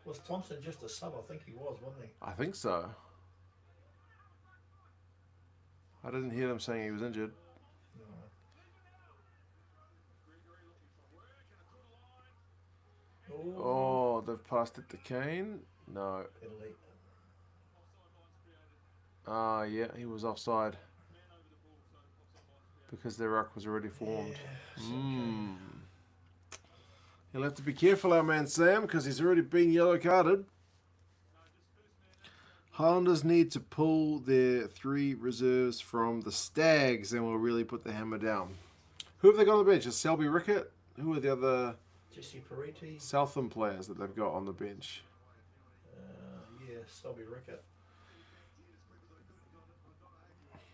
Was Thompson just a sub? I think he was, wasn't he?
I think so. I didn't hear them saying he was injured.
No.
Oh, they've passed it to Kane. No.
Italy.
Yeah, he was offside. Because their ruck was already formed.
Yeah,
He'll have to be careful, our man Sam, because he's already been yellow carded. Highlanders need to pull their 3 reserves from the Stags and will really put the hammer down. Who have they got on the bench? Is Selby Rickett? Who are the other
Jesse Peretti.
Southern players that they've got on the bench?
Yeah, Selby Rickett.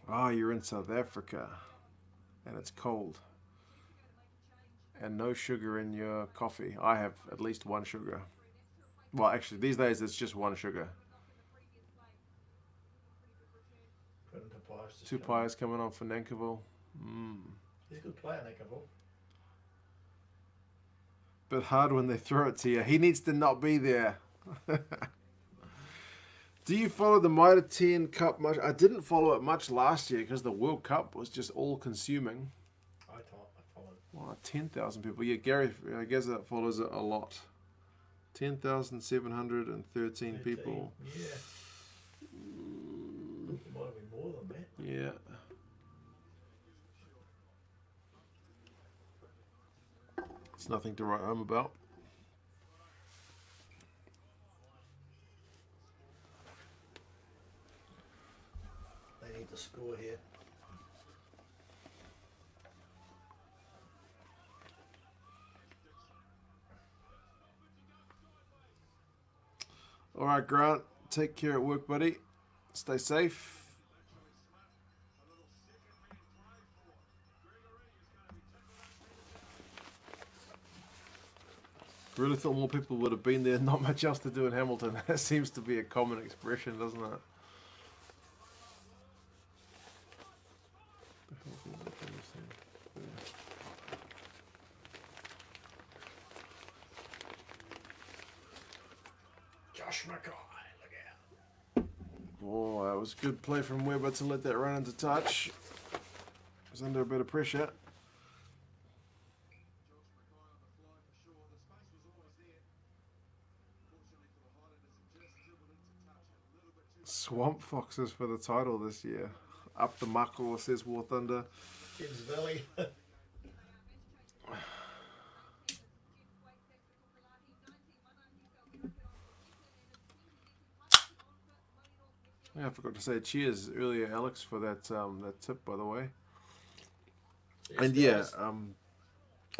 Oh, you're in South Africa. And it's cold. And no sugar in your coffee. I have at least 1 sugar. Well, actually, these days it's just 1 sugar. Two pies coming on for Nankivell.
He's a good player, Nankivell.
But hard when they throw it to you. He needs to not be there. Do you follow the Mitre 10 Cup much? I didn't follow it much last year because the World Cup was just all-consuming.
I followed.
Wow, 10,000 people. Yeah, Gary, I guess that follows it a lot. 10,713 people.
Yeah. It might have been more than that.
Yeah. It's nothing to write home about.
They need to score here.
All right, Grant. Take care at work, buddy. Stay safe. Really thought more people would have been there. Not much else to do in Hamilton. That seems to be a common expression, doesn't it?
Josh Mackay, look out.
Oh, that was good play from Webber to let that run into touch. He was under a bit of pressure. Swamp Foxes for the title this year. Up the muckle, says War Thunder.
Gibbs Valley.
Yeah, I forgot to say cheers earlier, Alex, for that that tip, by the way.
Yes,
And yeah,
guys.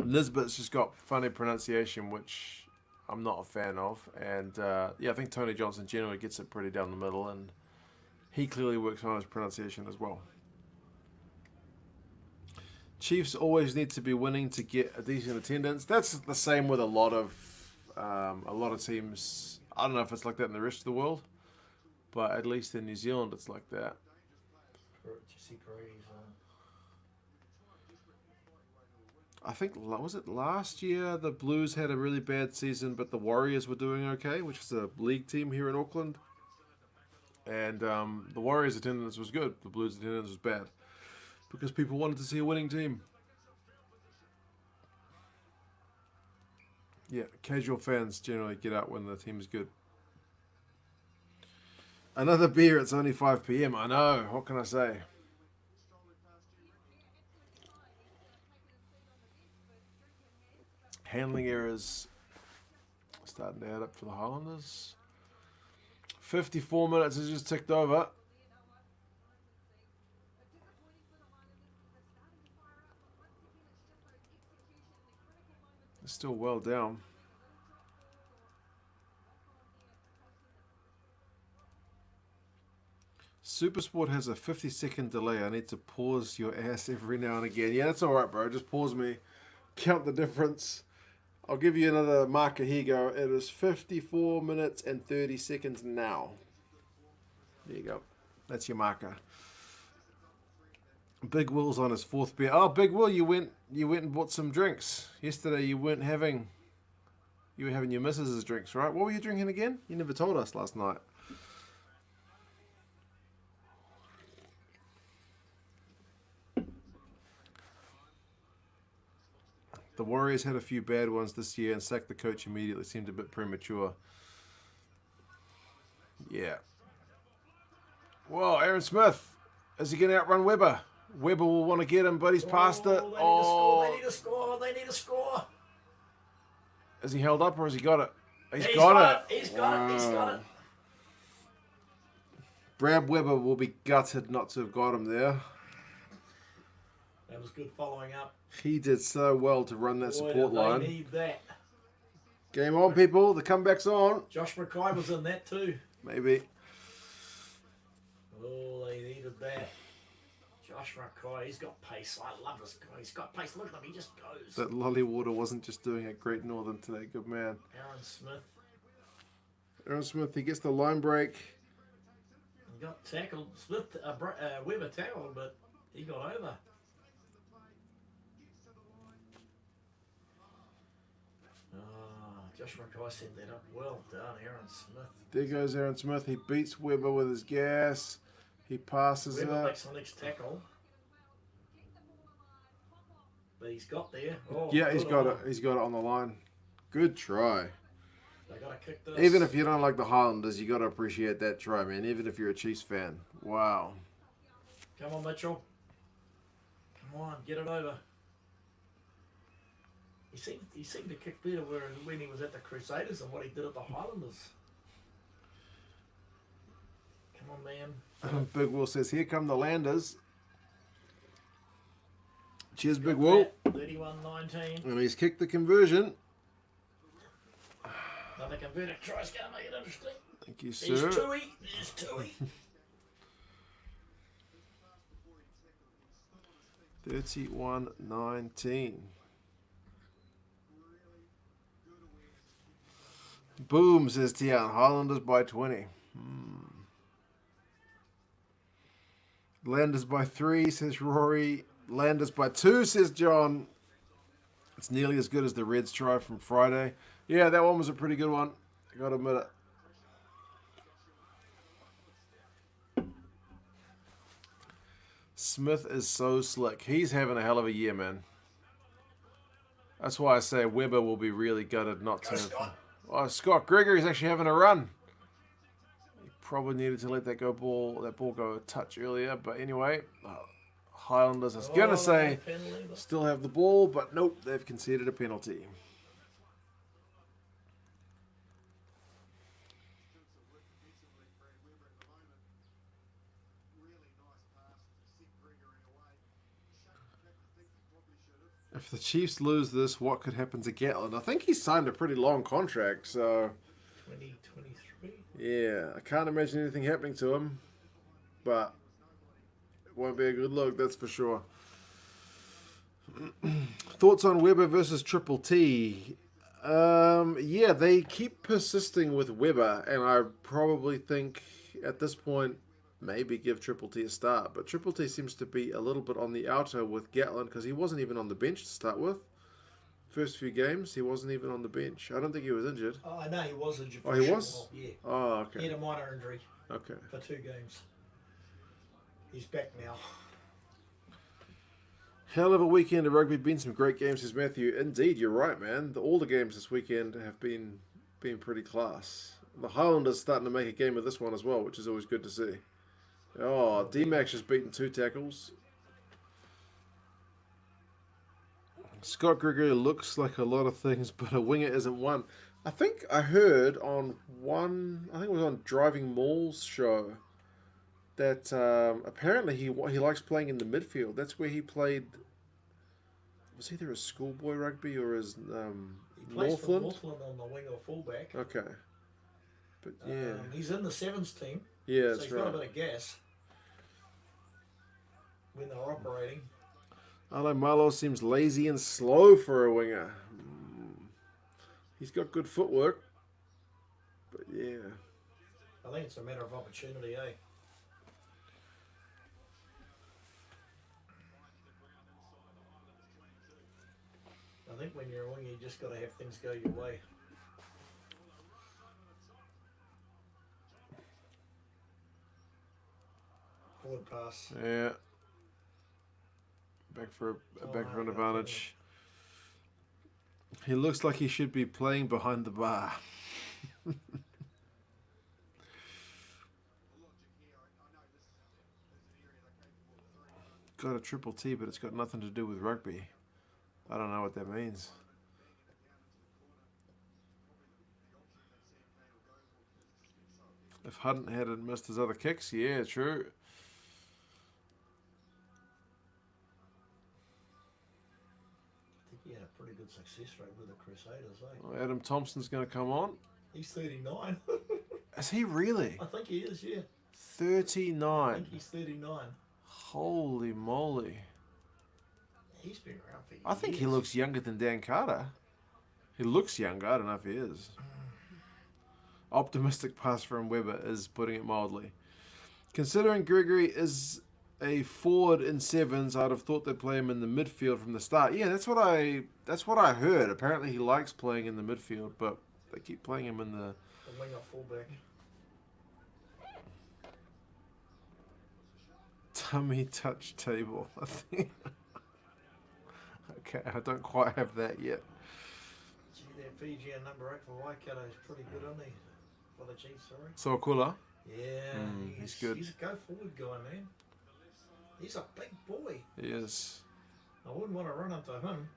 Nisbet's just got funny pronunciation, which I'm not a fan of. And yeah, I think Tony Johnson generally gets it pretty down the middle, and he clearly works on his pronunciation as well. Chiefs always need to be winning to get a decent attendance. That's the same with a lot of teams. I don't know if it's like that in the rest of the world, but at least in New Zealand, it's like that.
Jesse Peretti's
I think, was it last year the Blues had a really bad season, but the Warriors were doing okay, which is a league team here in Auckland. And the Warriors' attendance was good. The Blues' attendance was bad because people wanted to see a winning team. Yeah, casual fans generally get out when the team's good. Another beer, it's only 5 p.m. I know, what can I say? Handling errors starting to add up for the Highlanders. 54 minutes has just ticked over. It's still well down. Supersport has a 50-second delay. I need to pause your ass every now and again. Yeah, that's alright, bro. Just pause me. Count the difference. I'll give you another marker. Here you go. It is 54 minutes and 30 seconds now. There you go. That's your marker. Big Will's on his 4th beer. Oh, Big Will, you went and bought some drinks. Yesterday you were having your missus's drinks, right? What were you drinking again? You never told us last night. The Warriors had a few bad ones this year and sacked the coach immediately. Seemed a bit premature. Yeah. Whoa, Aaron Smith. Is he going to outrun Weber? Weber will want to get him, but he's past it.
They need a score. They need a score.
Is he held up or has he got it?
He's got it. He's got it.
Brad Weber will be gutted not to have got him there.
That was good following up.
He did so well to run that support line.
They need that.
Game on, people. The comeback's on.
Josh Mackay was in that too.
Maybe.
Oh, they needed that. Josh Mackay, he's got pace. I love this guy. He's got pace. Look at him. He just goes.
That Lolly Water wasn't just doing a Great Northern today. Good man.
Aaron Smith.
Aaron Smith, he gets the line break.
He got tackled. Smith, Weber tackled, but he got over. Josh Mackay set that up. Well done, Aaron Smith.
There goes Aaron Smith. He beats Weber with his gas. He passes
Weber
it.
makes the next tackle. But he's got there. Oh,
yeah, he's got it. He's got it on the line. Good try.
They got to kick this.
Even if you don't like the Highlanders, you got to appreciate that try, man. Even if you're a Chiefs fan. Wow.
Come on, Mitchell. Come on, get it over. He seemed to kick better when he was at the Crusaders than what he did at the Highlanders. Come on, man.
Big Will says, here come the Landers. Cheers, Big Will.
31-19.
And he's kicked the conversion.
Another converted try's going to make it interesting.
Thank you, sir.
There's Tui.
31-19. Boom, says Tian. Highlanders by 20. Landers by 3, says Rory. Landers by 2, says John. It's nearly as good as the Reds try from Friday. Yeah, that one was a pretty good one. I gotta admit it. Smith is so slick. He's having a hell of a year, man. That's why I say Weber will be really gutted not to. Oh, Scott Gregory's actually having a run. He probably needed to let that ball go a touch earlier. But anyway, Highlanders, I was going to say, still have the ball. But nope, they've conceded a penalty. If the Chiefs lose this, what could happen to Gatlin? I think he's signed a pretty long contract, so...
2023?
Yeah, I can't imagine anything happening to him, but it won't be a good look, that's for sure. Thoughts on Weber versus Triple T? Yeah, they keep persisting with Weber, and I probably think at this point maybe give Triple T a start. But Triple T seems to be a little bit on the outer with Gatlin because he wasn't even on the bench to start with. First few games, he wasn't even on the bench. I don't think he was injured.
Oh, I know he was injured.
Oh, he was?
Yeah.
Oh, okay.
He had a minor injury.
Okay.
For 2 games. He's back now.
Hell of a weekend of rugby. Been some great games, says Matthew. Indeed, you're right, man. All the games this weekend have been pretty class. The Highlanders starting to make a game of this one as well, which is always good to see. Oh, D-Max has beaten 2 tackles. Scott Gregory looks like a lot of things, but a winger isn't one. I think I heard on I think it was on Driving Maul's show, that apparently he likes playing in the midfield. That's where he played. Was either his schoolboy rugby or his
He plays
Northland?
for Northland on the wing or fullback.
Okay, but yeah,
He's in the sevens team.
yeah,
So
that's
he's
right.
got a bit of gas when they're operating.
Although Marlowe seems lazy and slow for a winger. He's got good footwork, but yeah.
I think it's a matter of opportunity, eh? I think when you're a winger, you just got to have things go your way. Forward pass.
Yeah. Back for an advantage. He looks like he should be playing behind the bar. Got a triple T, but it's got nothing to do with rugby. I don't know what that means. If Hunt hadn't missed his other kicks, yeah, true.
I think he had a pretty good success rate with the Crusaders, eh?
Well, Adam Thompson's going to come on.
He's 39.
Is he really?
I think he is, yeah. I
39.
think he's 39.
Holy moly.
He's been around for years.
I think he looks younger than Dan Carter. He looks younger. I don't know if he is. Optimistic pass from Webber is putting it mildly. Considering Gregory is a forward in sevens, I'd have thought they'd play him in the midfield from the start. Yeah, that's what I heard. Apparently he likes playing in the midfield, but they keep playing him in the
winger fullback.
tummy touch table. I think. Okay, I don't quite have that yet.
Gee, that Fijian number 8 for Waikato is pretty good, isn't he? For the Chiefs, sorry.
So Kula.
Yeah,
he's good.
He's a go forward guy, man. He's a big boy.
He is.
I wouldn't want to run into him.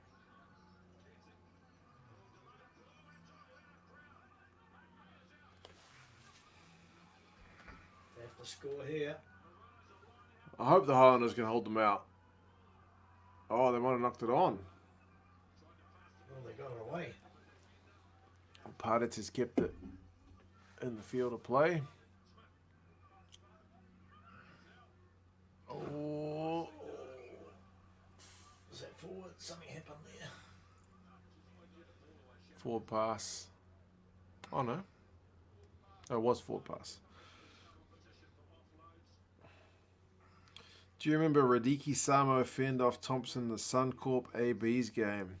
They have to score here.
I hope the Highlanders can hold them out. Oh, they might have knocked it on.
Well, they got it away.
Parditz has kept it in the field of play. Oh.
Was that forward? Something happened there.
Forward pass. Oh, no. Oh, it was forward pass. Do you remember Radiki Samo fend off Thompson the Suncorp AB's game?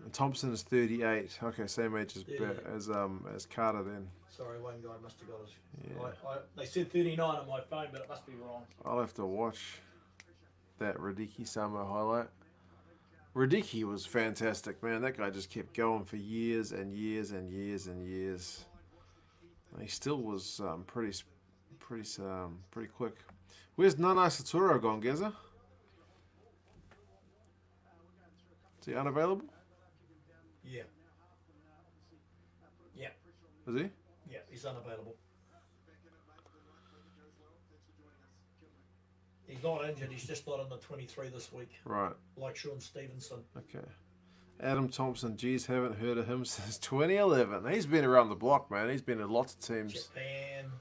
And Thompson is 38. Okay, same age as Carter then.
Sorry, one guy must have got his.
Yeah.
They said 39 on my phone, but it must be wrong.
I'll have to watch that Radiki Samo highlight. Radiki was fantastic, man. That guy just kept going for years and years and years and years. He still was pretty quick. Where's Nana Saturo gone, Geza? Is he unavailable?
Yeah. Yeah.
Is he?
Yeah, he's unavailable. He's not injured, he's just not in the 23 this week.
Right.
Like Sean Stevenson.
Okay. Adam Thompson, geez, haven't heard of him since 2011. He's been around the block, man. He's been in lots of teams.
Japan.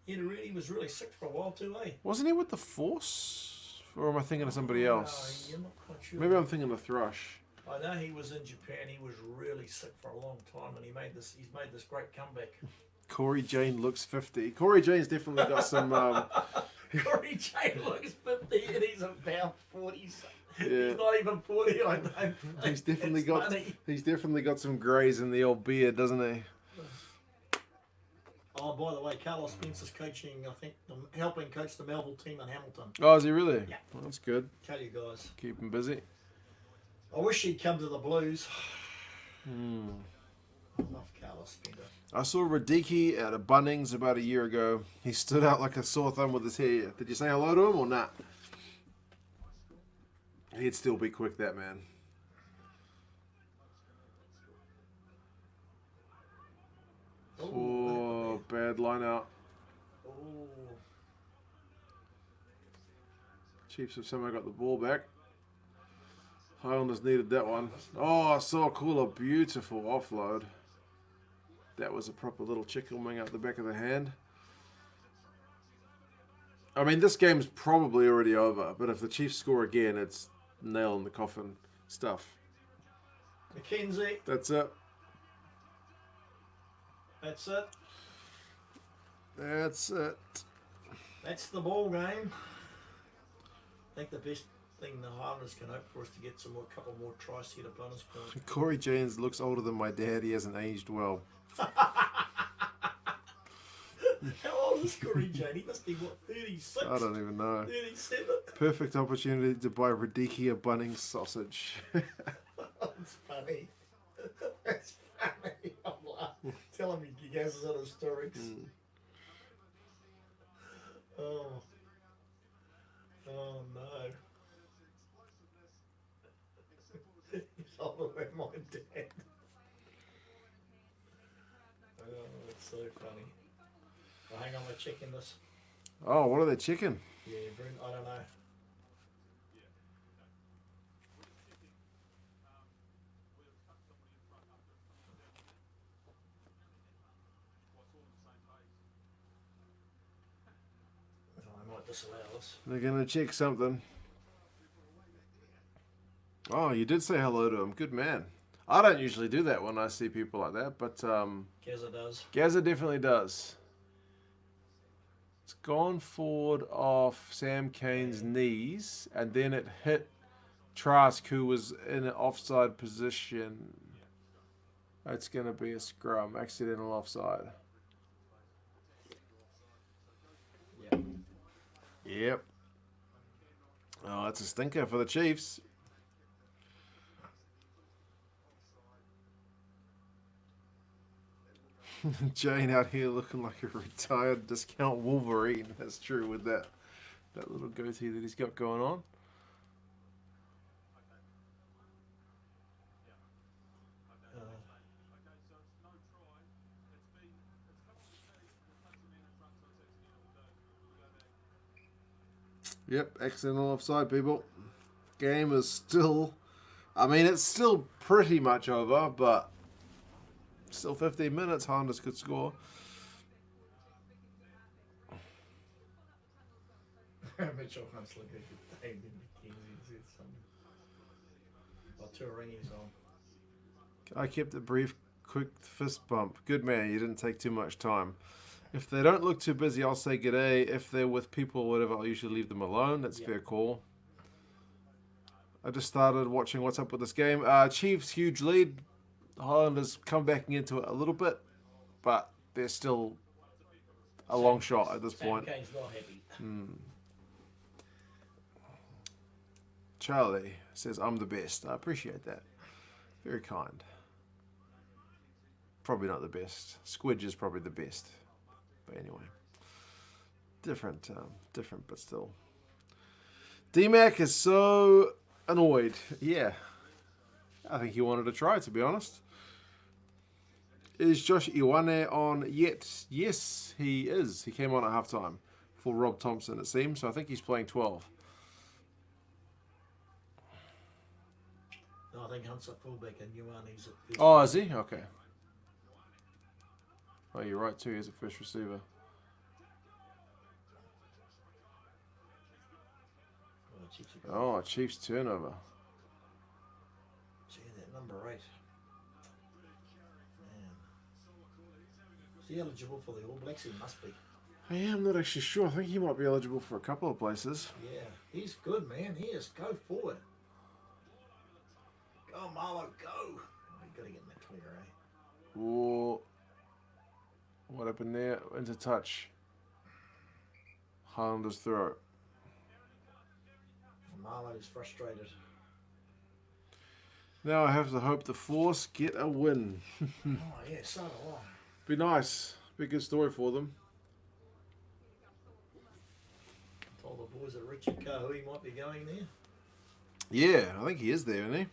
He was really sick for a while too, eh?
Wasn't he with the Force? Or am I thinking of somebody else?
No, I'm not quite sure.
Maybe I'm thinking of Thrush.
I know he was in Japan. He was really sick for a long time, and he's made this great comeback.
Corey Jane looks 50. Corey Jane's definitely got some.
Corey Jane looks 50, and he's about 40.
Yeah.
He's not even 40. I don't think.
He's definitely
It's
got.
funny.
He's definitely got some greys in the old beard, doesn't he?
Oh, by the way, Carlos Spencer's coaching. I think helping coach the Melville team in Hamilton.
Oh, is he really?
Yeah.
Well, that's good.
Tell you guys.
Keep him busy.
I wish he'd come to the Blues. I love Carlos Spender.
I saw Radicki at a Bunnings about a year ago. He stood out like a sore thumb with his hair. Did you say hello to him or not? He'd still be quick, that man. Oh, bad line out.
Oh.
Chiefs have somehow got the ball back. Highlanders needed that one. Oh, I saw Cooler. Beautiful offload. That was a proper little chicken wing out the back of the hand. I mean, this game's probably already over, but if the Chiefs score again, it's nail in the coffin stuff.
McKenzie.
That's it.
That's it.
That's it.
That's the ball game. I think the best thing the Highlanders can hope for is to get a couple more tries to get a bonus point.
Corey James looks older than my dad. He hasn't aged well.
How old is Corey Jane? He must be, what, 36?
I don't even know.
37?
Perfect opportunity to buy Radicki a Bunnings sausage.
That's funny. That's funny. I'm laughing. Tell him he guesses on historics. Oh. Oh no. He's older than my dad. Oh, that's so funny. Oh, hang on, we're checking this.
Oh, what are they chicken?
Yeah, Brent, I don't know. I might disallow this.
They're going to check something. Oh, you did say hello to him. Good man. I don't usually do that when I see people like that, but
Gaza does.
Gaza definitely does. It's gone forward off Sam Kane's knees, and then it hit Trask, who was in an offside position. It's going to be a scrum, accidental offside.
Yeah.
Yep. Oh, that's a stinker for the Chiefs. Jane out here looking like a retired discount Wolverine. That's true with that little goatee that he's got going on. Yep, accidental offside, people. Game is still... I mean, it's still pretty much over, but... Still 15 minutes, Highlanders could score.
Mitchell Hunt's looking at David McKenzie said something. Oh, Turingi's on.
I kept it brief, quick fist bump. Good man, you didn't take too much time. If they don't look too busy, I'll say g'day. If they're with people or whatever, I'll usually leave them alone. That's fair call. I just started watching what's up with this game. Chiefs, huge lead. Highlanders come backing into it a little bit, but they're still a long shot at this point.
Kane's not happy.
Charlie says, I'm the best. I appreciate that. Very kind. Probably not the best. Squidge is probably the best. But anyway. Different, but still. D-Mac is so annoyed. Yeah. I think he wanted to try, to be honest. Is Josh Iwane on yet? Yes, he is. He came on at halftime for Rob Thompson, it seems. So I think he's playing 12.
No, I think Hunt's at fullback and Ioane's at first.
Oh, is he? Okay. Oh, you're right too. He's a first receiver. Oh, Chiefs turnover.
See that number 8. Man. Is he eligible for the All Blacks? He must be.
I'm not actually sure. I think he might be eligible for a couple of places.
Yeah, he's good, man. He is. Go forward. Go, Marlo, go. Oh, you got to get in that clear, eh?
Ooh. What happened there? Into touch. Highlanders throw.
Marlo's frustrated.
Now I have to hope the Force get a win.
Oh, yeah, so do I.
Be nice. Be a good story for them.
Told the boys that Richard Kahui might be going there.
Yeah, I think he is there, isn't he?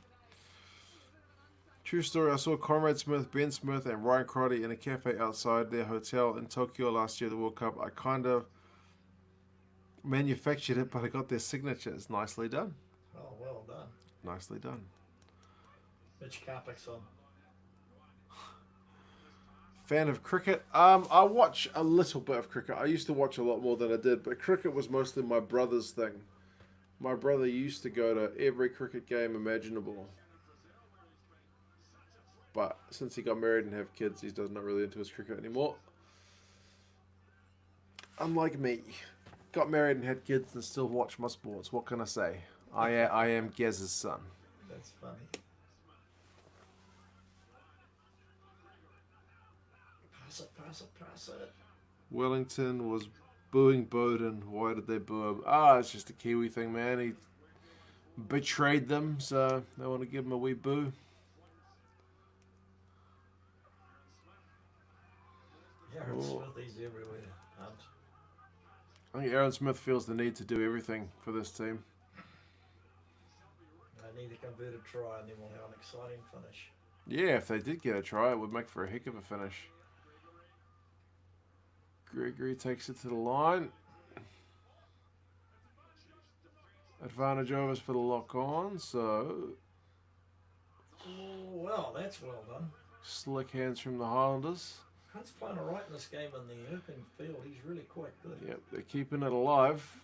True story, I saw Conrad Smith, Ben Smith, and Ryan Crotty in a cafe outside their hotel in Tokyo last year at the World Cup. I kind of manufactured it, but I got their signatures. Nicely done.
Oh, well done.
Nicely done.
Mitch Carpick's on.
Fan of cricket? I watch a little bit of cricket. I used to watch a lot more than I did, but cricket was mostly my brother's thing. My brother used to go to every cricket game imaginable. But since he got married and have kids, he's not really into his cricket anymore. Unlike me. Got married and had kids and still watch my sports. What can I say? I am Gaz's son.
That's funny. Pass it.
Wellington was booing Bowden. Why did they boo him? It's just a Kiwi thing, man. He betrayed them, so they want to give him a wee boo.
Aaron Smith, he's everywhere. Hunt.
I think Aaron Smith feels the need to do everything for this team.
They need a converted try and then we'll have an exciting finish.
Yeah, if they did get a try, it would make for a heck of a finish. Gregory takes it to the line. Advantage overs for the lock on, so
Oh, well, that's well done.
slick hands from the Highlanders.
Hunt's playing all right in this game in the open field. He's really quite good.
Yep, they're keeping it alive.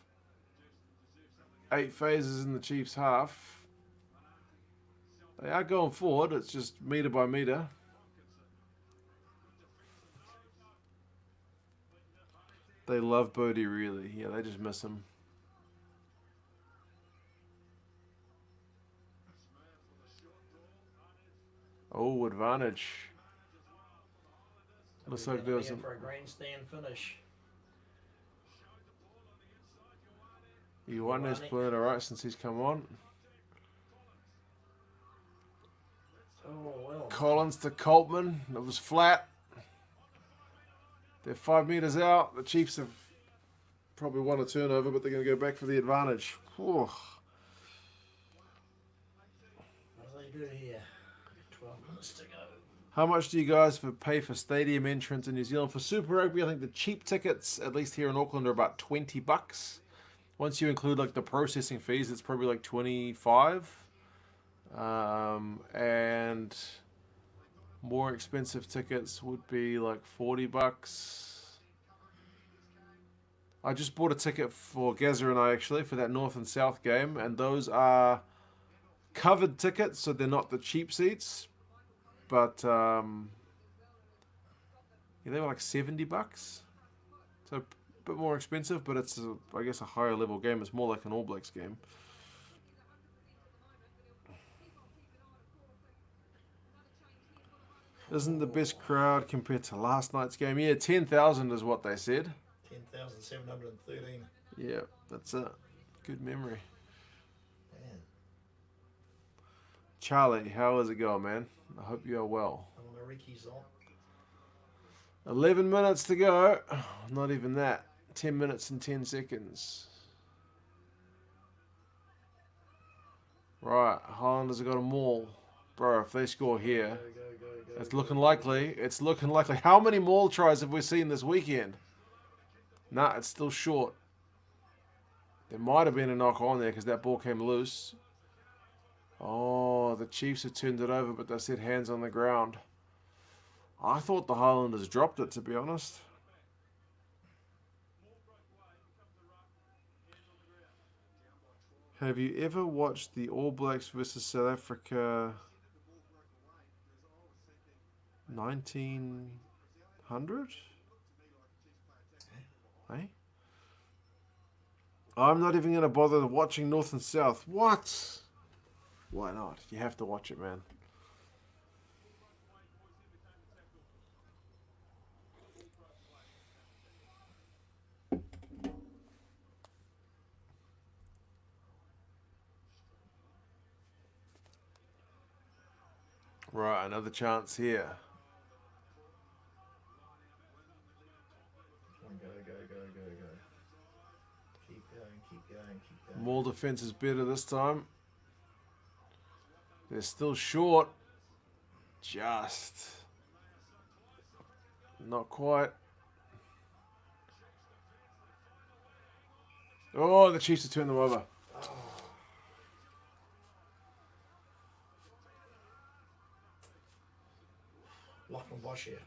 8 phases in the Chiefs' half. They are going forward, it's just metre by metre. They love Bodie, really. Yeah, they just miss him. Oh, advantage. Looks like there was some...
for a grandstand finish.
Ioane's playing alright since he's come on.
Oh, well.
Collins to Coltman. It was flat. They're 5 metres out. The Chiefs have probably won a turnover, but they're going to go back for the advantage. Whew.
What do they do here? 12 minutes to go.
How much do you guys pay for stadium entrance in New Zealand? For Super Rugby, I think the cheap tickets, at least here in Auckland, are about $20. Once you include like the processing fees, it's probably like 25. And more expensive tickets would be like $40. I just bought a ticket for Gazza and I actually for that North and South game, and those are covered tickets, so they're not the cheap seats. But yeah, they were like $70, so a bit more expensive. But it's I guess a higher level game. It's more like an All Blacks game. Isn't the best crowd compared to last night's game? Yeah, 10,000 is what they said.
10,713.
Yeah, that's it. Good memory.
Man,
Charlie, how is it going, man? I hope you are well.
Riki's on.
11 minutes to go. Not even that. 10 minutes and 10 seconds. Right, Highlanders have got a maul. Bro, if they score here, it's looking likely. It's looking likely. How many maul tries have we seen this weekend? Nah, it's still short. There might have been a knock on there because that ball came loose. Oh, the Chiefs have turned it over, but they said hands on the ground. I thought the Highlanders dropped it, to be honest. Have you ever watched the All Blacks versus South Africa 1900? Hey? I'm not even going to bother watching North and South. What? Why not? You have to watch it, man. Right, another chance here.
Come on, go. Keep going.
More defense is better this time. They're still short. Just. Not quite. Oh, the Chiefs have turned them over.
Lachlan Bosch here.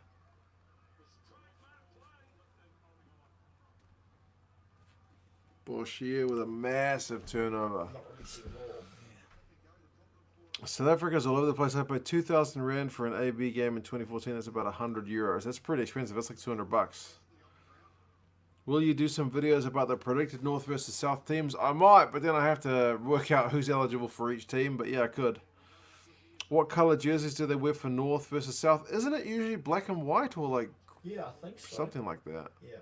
Boshier with a massive turnover.
Not really seeing all.
South Africa's all over the place. I paid 2,000 Rand for an AB game in 2014. That's about 100 euros. That's pretty expensive. That's like 200 bucks. Will you do some videos about the predicted North versus South teams? I might, but then I have to work out who's eligible for each team. But yeah, I could. What colour jerseys do they wear for North versus South? Isn't it usually black and white or like
Yeah, I think so.
something like that?
Yeah.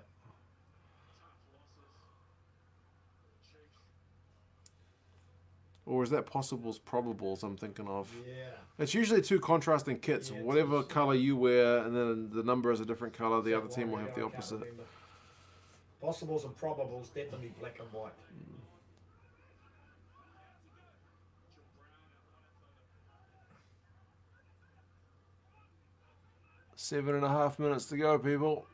Or is that possibles, probables I'm thinking of?
Yeah.
It's usually two contrasting kits.
Yeah,
Whatever
it's-
colour you wear, and then the number is a different colour. The
Is
other
that
team will
one?
have
Yeah,
the
I can't
opposite.
remember. Possibles and probables, definitely black and white.
Seven and a half minutes to go, people.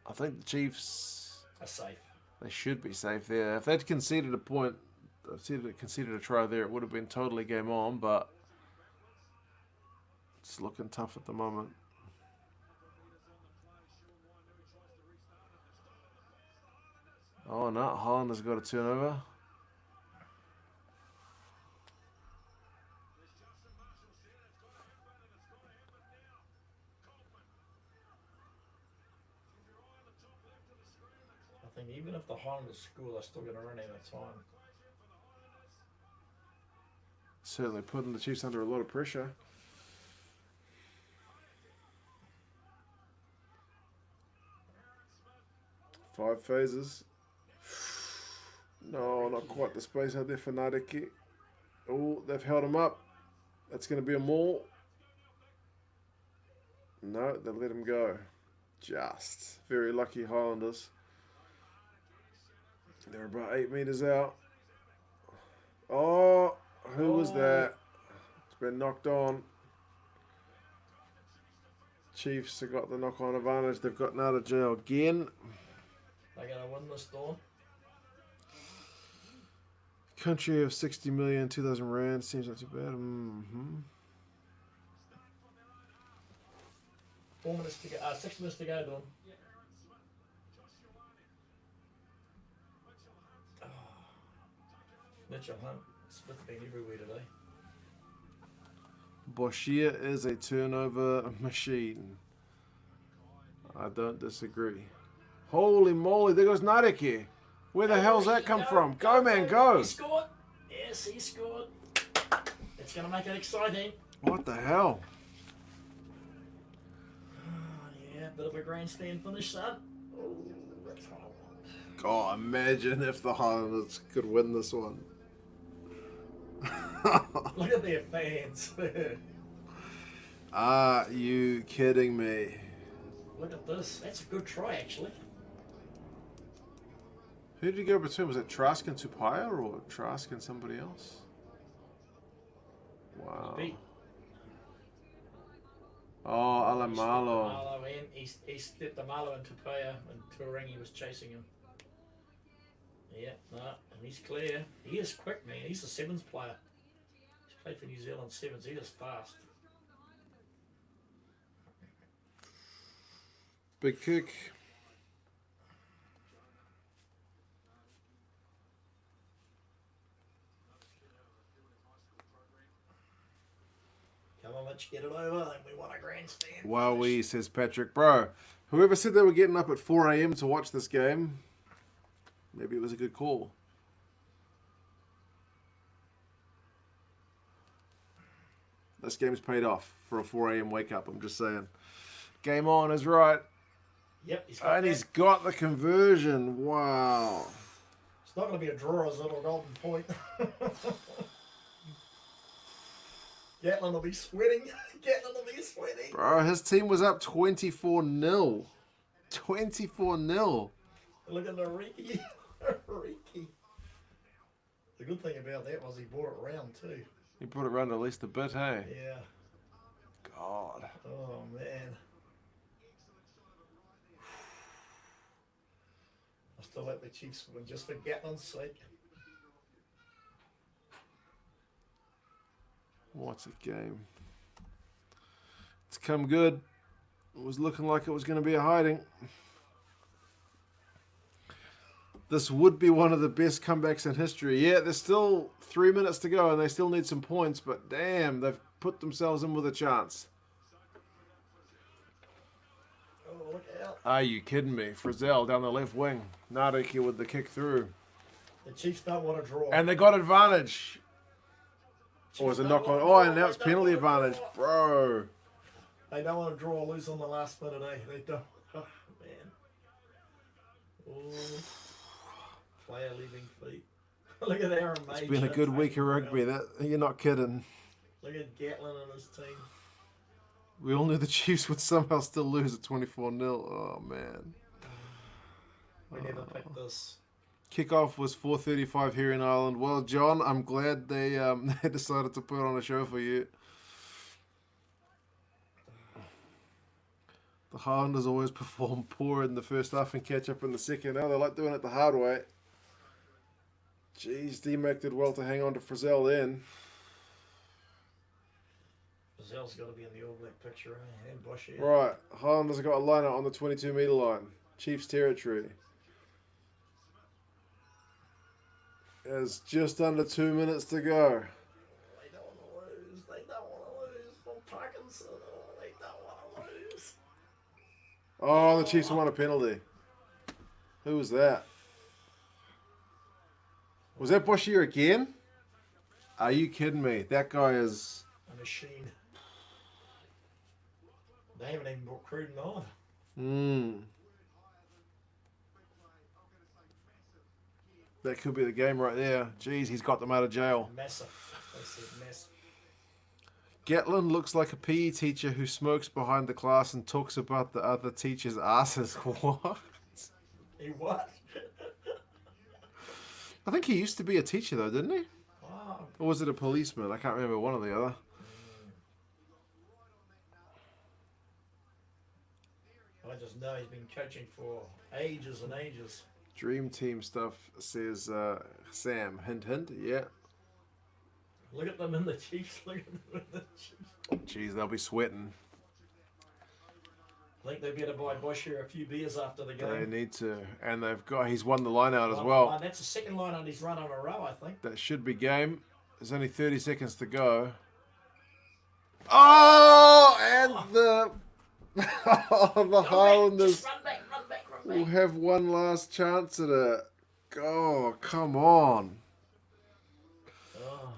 I think the Chiefs,
Are safe.
they should be safe there. If they'd conceded a point, conceded a try there, it would have been totally game on, but it's looking tough at the moment. Oh no, Highlanders got a turnover.
I think even if the Highlanders score, they're still going to run out of time.
Certainly putting the Chiefs under a lot of pressure. Five phases. No, not quite the space out there for Nadeki. Oh, they've held him up. That's going to be a maul. No, they let him go. Just. Very lucky Highlanders. They're about 8 meters out. Oh, who was that? It's been knocked on. Chiefs have got the knock-on advantage. They've gotten out of jail again.
They're going to win this, Dawn.
Country of 60 million, 2,000 Rand. Seems not too bad. Mm-hmm.
4 minutes to go. 6 minutes to go, Dawn. Mitchell Hunt. Smith been everywhere today.
Boshier is a turnover machine. I don't disagree. Holy moly, there goes Nadeki. Where the hell's that come from? Go, man, go.
He scored. Yes, he scored. It's going to make it exciting.
What the hell?
Yeah, bit of a grandstand finish, son. Oh, that's hard.
God, imagine if the Highlanders could win this one.
Look at their fans.
Are you kidding me?
Look at this. That's a good try, actually.
Who did he go between? Was it Trask and Tupaya or Trask and somebody else? Wow.
Beat.
Oh, Alamalo.
Malo in. He stepped the Malo into Tupaya, and Turangi was chasing him. Yeah, no, and he's clear. He is quick, man. He's a sevens player. He's played for New Zealand sevens. He is fast.
Big kick.
Come on, Mitch, get it over. I think we want a grandstand.
Wowee, says Patrick. Bro, whoever said they were getting up at 4 a.m. to watch this game, maybe it was a good call. This game's paid off for a 4 a.m. wake up, I'm just saying. Game on is right.
Yep, he's got
And
that.
he's got the conversion. Wow.
It's not going to be a draw, is it, or golden point? Gatlin will be sweating. Gatlin will be sweating.
Bro, his team was up 24-0. 24-0.
Look at the Riki. Riki. The good thing about that was he brought it round too.
He brought it round at least a bit, hey?
Yeah.
God.
Oh, man. I still like the Chiefs win just for Gatlin's sake.
What's a game? It's come good. It was looking like it was going to be a hiding. This would be one of the best comebacks in history. Yeah, there's still 3 minutes to go and they still need some points, but damn, they've put themselves in with a chance.
Oh, look out.
Are you kidding me? Frizzell down the left wing. Nariki with the kick through.
The Chiefs don't want to draw.
And they got advantage. Or was it
Chiefs
knock
don't
on?
wanna
Oh,
draw.
and now it's
They don't
penalty
wanna
advantage.
draw.
Bro.
They don't want to draw or lose on the last minute, eh? They don't. Oh, man. Oh. Player leaving feet. Look at Aaron May.
It's been a good week of rugby. That you're not kidding.
Look at Gatlin and his team.
We all knew the Chiefs would somehow still lose at 24-0. Oh, man.
We never picked this.
Kickoff was 4:35 here in Ireland. Well, John, I'm glad they they decided to put on a show for you. The Highlanders always perform poor in the first half and catch up in the second. Now they like doing it the hard way. Jeez, D-Mac did well to hang on to Frizzell then.
Brazil's got to be in the All Black picture, eh? And Bush here.
Right, Highlanders have got a line out on the 22-metre line. Chiefs territory. There's just under 2 minutes to go.
They don't want to lose. They don't want to lose. From Parkinson. Oh, they don't want to lose.
Oh, the Chiefs won a penalty. Who was that? Was that Boshier again? Are you kidding me? That guy is...
A machine. They haven't even brought Cruden on.
That could be the game right there. Jeez, he's got them out of jail.
Massive. They said massive.
Gatlin looks like a PE teacher who smokes behind the class and talks about the other teachers' asses. What?
He what?
I think he used to be a teacher though, didn't he?
Oh,
Or was it a policeman? I can't remember, one or the other.
I just know he's been coaching for ages and ages.
Dream Team stuff says Sam. Hint, hint. Yeah.
Look at them in the Chiefs. Look at them in the Chiefs.
Jeez, they'll be sweating.
I think they better buy Boshier a few beers after the game.
They need to. And they've got, he's won the line out as well.
And that's the second line on his run on a row, I think.
That should be game. There's only 30 seconds to go. Oh, and the the Highlanders
Just run back.
will have one last chance at it. Oh, come on.
Oh.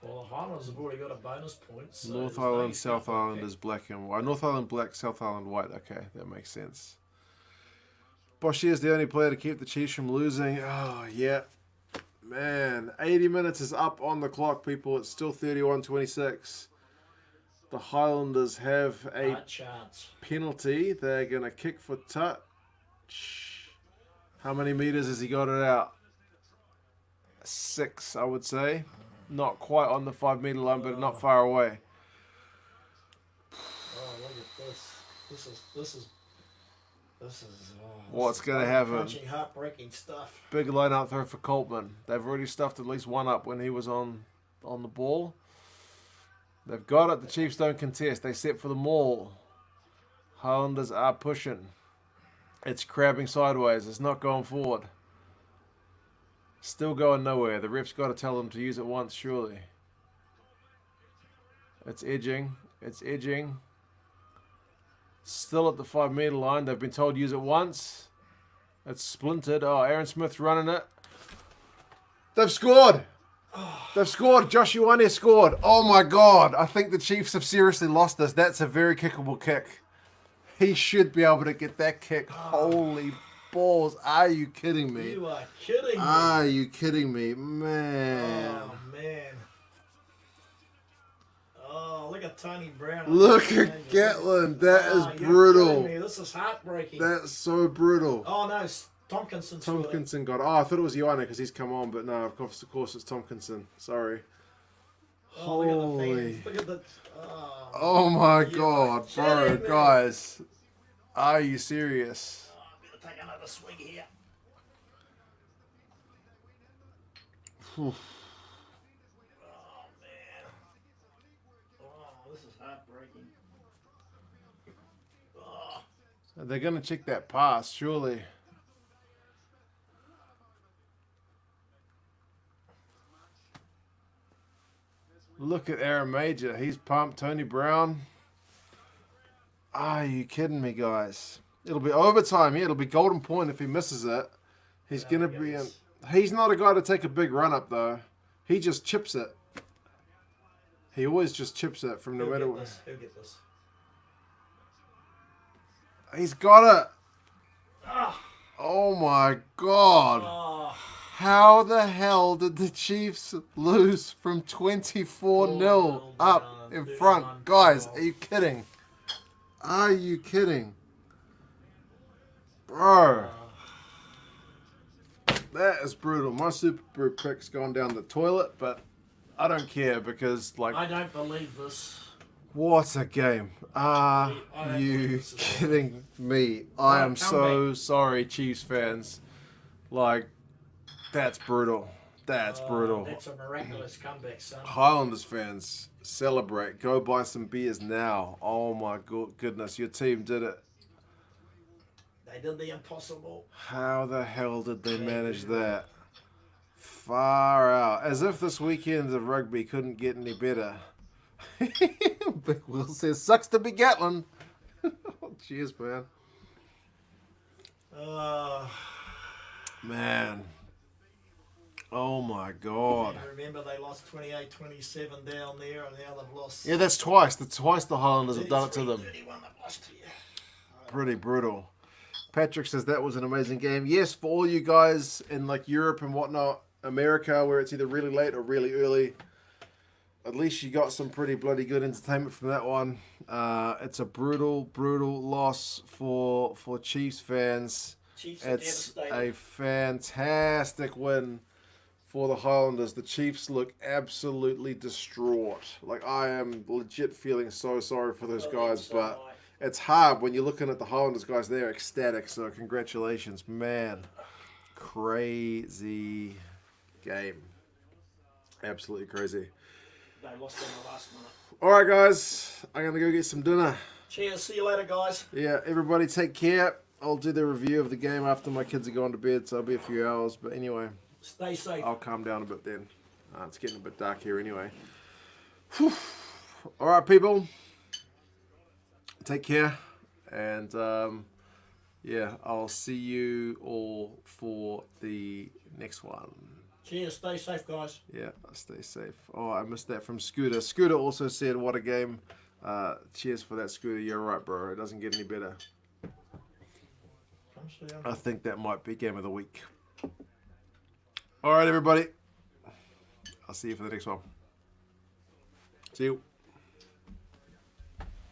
Well, the Highlanders have already got a bonus point. So
North
there's no
Island,
excuse
South
for
Island
kick.
is black and white. North Island black, South Island white. Okay, that makes sense. Boshier is the only player to keep the Chiefs from losing. Oh, yeah. Man, 80 minutes is up on the clock, people. It's still 31-26. The Highlanders have a
Not a chance.
penalty. They're going to kick for touch. How many meters has he got it out? 6, I would say. Not quite on the 5 meter line, but not far away.
Oh, look at this. This is.
What's going to happen?
Crunching, heartbreaking stuff.
Big line out throw for Coltman. They've already stuffed at least one up when he was on the ball. They've got it. The Chiefs don't contest. They set for the maul. Highlanders are pushing. It's crabbing sideways. It's not going forward. Still going nowhere. The ref's got to tell them to use it once, surely. It's edging. It's edging. Still at the 5 meter line. They've been told to use it once. It's splintered. Oh, Aaron Smith's running it. They've scored. They've scored. Josh Ioane scored. Oh my God. I think the Chiefs have seriously lost this. That's a very kickable kick. He should be able to get that kick. Holy balls. Are you kidding me?
You are kidding me.
Are you kidding me? Man.
Oh, man. Tony Brown.
Look at Gatlin. That is
you're
brutal.
kidding me. This is heartbreaking.
That's so brutal.
Oh no, Tompkinson scored it.
Tompkinson got. Oh, I thought it was Ioane because he's come on, but no, of course it's Tompkinson. Sorry.
Oh, look at the
Holy.
fans. Look at the.
Oh my
You're
God, bro,
kidding me.
guys. Are you serious?
Oh, I'm going to take another swig here.
Whew.
Oh, man. Oh, this is heartbreaking. Oh.
They're going to check that pass, surely. Look at Aaron Major. He's pumped. Tony Brown. Are you kidding me, guys? It'll be overtime here. It'll be golden point if he misses it. He's going to be in. He's not a guy to take a big run up, though. He just chips it. He always just chips it from no matter what.
He'll get this.
He's got it.
Ah.
Oh my God.
Oh.
How the hell did the Chiefs lose from 24-0 up in front? Guys, are you kidding? Are you kidding? Bro. That is brutal. My Super pick's gone down the toilet, but I don't care because, like...
I don't believe this.
What a game. Are you kidding me? I am so sorry, Chiefs fans. Like, that's brutal. That's brutal.
That's a miraculous comeback, son.
Highlanders fans, celebrate. Go buy some beers now. Oh my goodness, your team did it.
They did the impossible.
How the hell did they manage that? Far out. As if this weekend of rugby couldn't get any better. Big Will says, sucks to be Gatlin. Cheers, man. Man. Oh my God.
And remember, they lost 28-27 down there, and now they've lost.
Yeah, that's twice. Twice the Highlanders have done it to them.
31 they've lost to you.
Pretty brutal. Patrick says that was an amazing game. Yes, for all you guys in like Europe and whatnot, America, where it's either really late or really early, at least you got some pretty bloody good entertainment from that one. It's a brutal loss for Chiefs fans.
Chiefs
It's
are
a fantastic win for the Highlanders. The Chiefs look absolutely distraught. Like, I am legit feeling so sorry for those guys, but it's hard when you're looking at the Highlanders guys. They're ecstatic, so congratulations. Man, crazy game. Absolutely crazy.
They lost in the last minute.
All right, guys. I'm going to go get some dinner.
Cheers. See you later, guys.
Yeah, everybody take care. I'll do the review of the game after my kids are going to bed, so it'll be a few hours. But anyway,
stay safe.
I'll calm down a bit then. It's getting a bit dark here anyway. Whew. All right, people. Take care. And, yeah, I'll see you all for the next one.
Cheers. Stay safe, guys.
Yeah, stay safe. Oh, I missed that from Scooter. Scooter also said, what a game. Cheers for that, Scooter. You're right, bro. It doesn't get any better. I think that might be game of the week. All right, everybody. I'll see you for the next one. See you.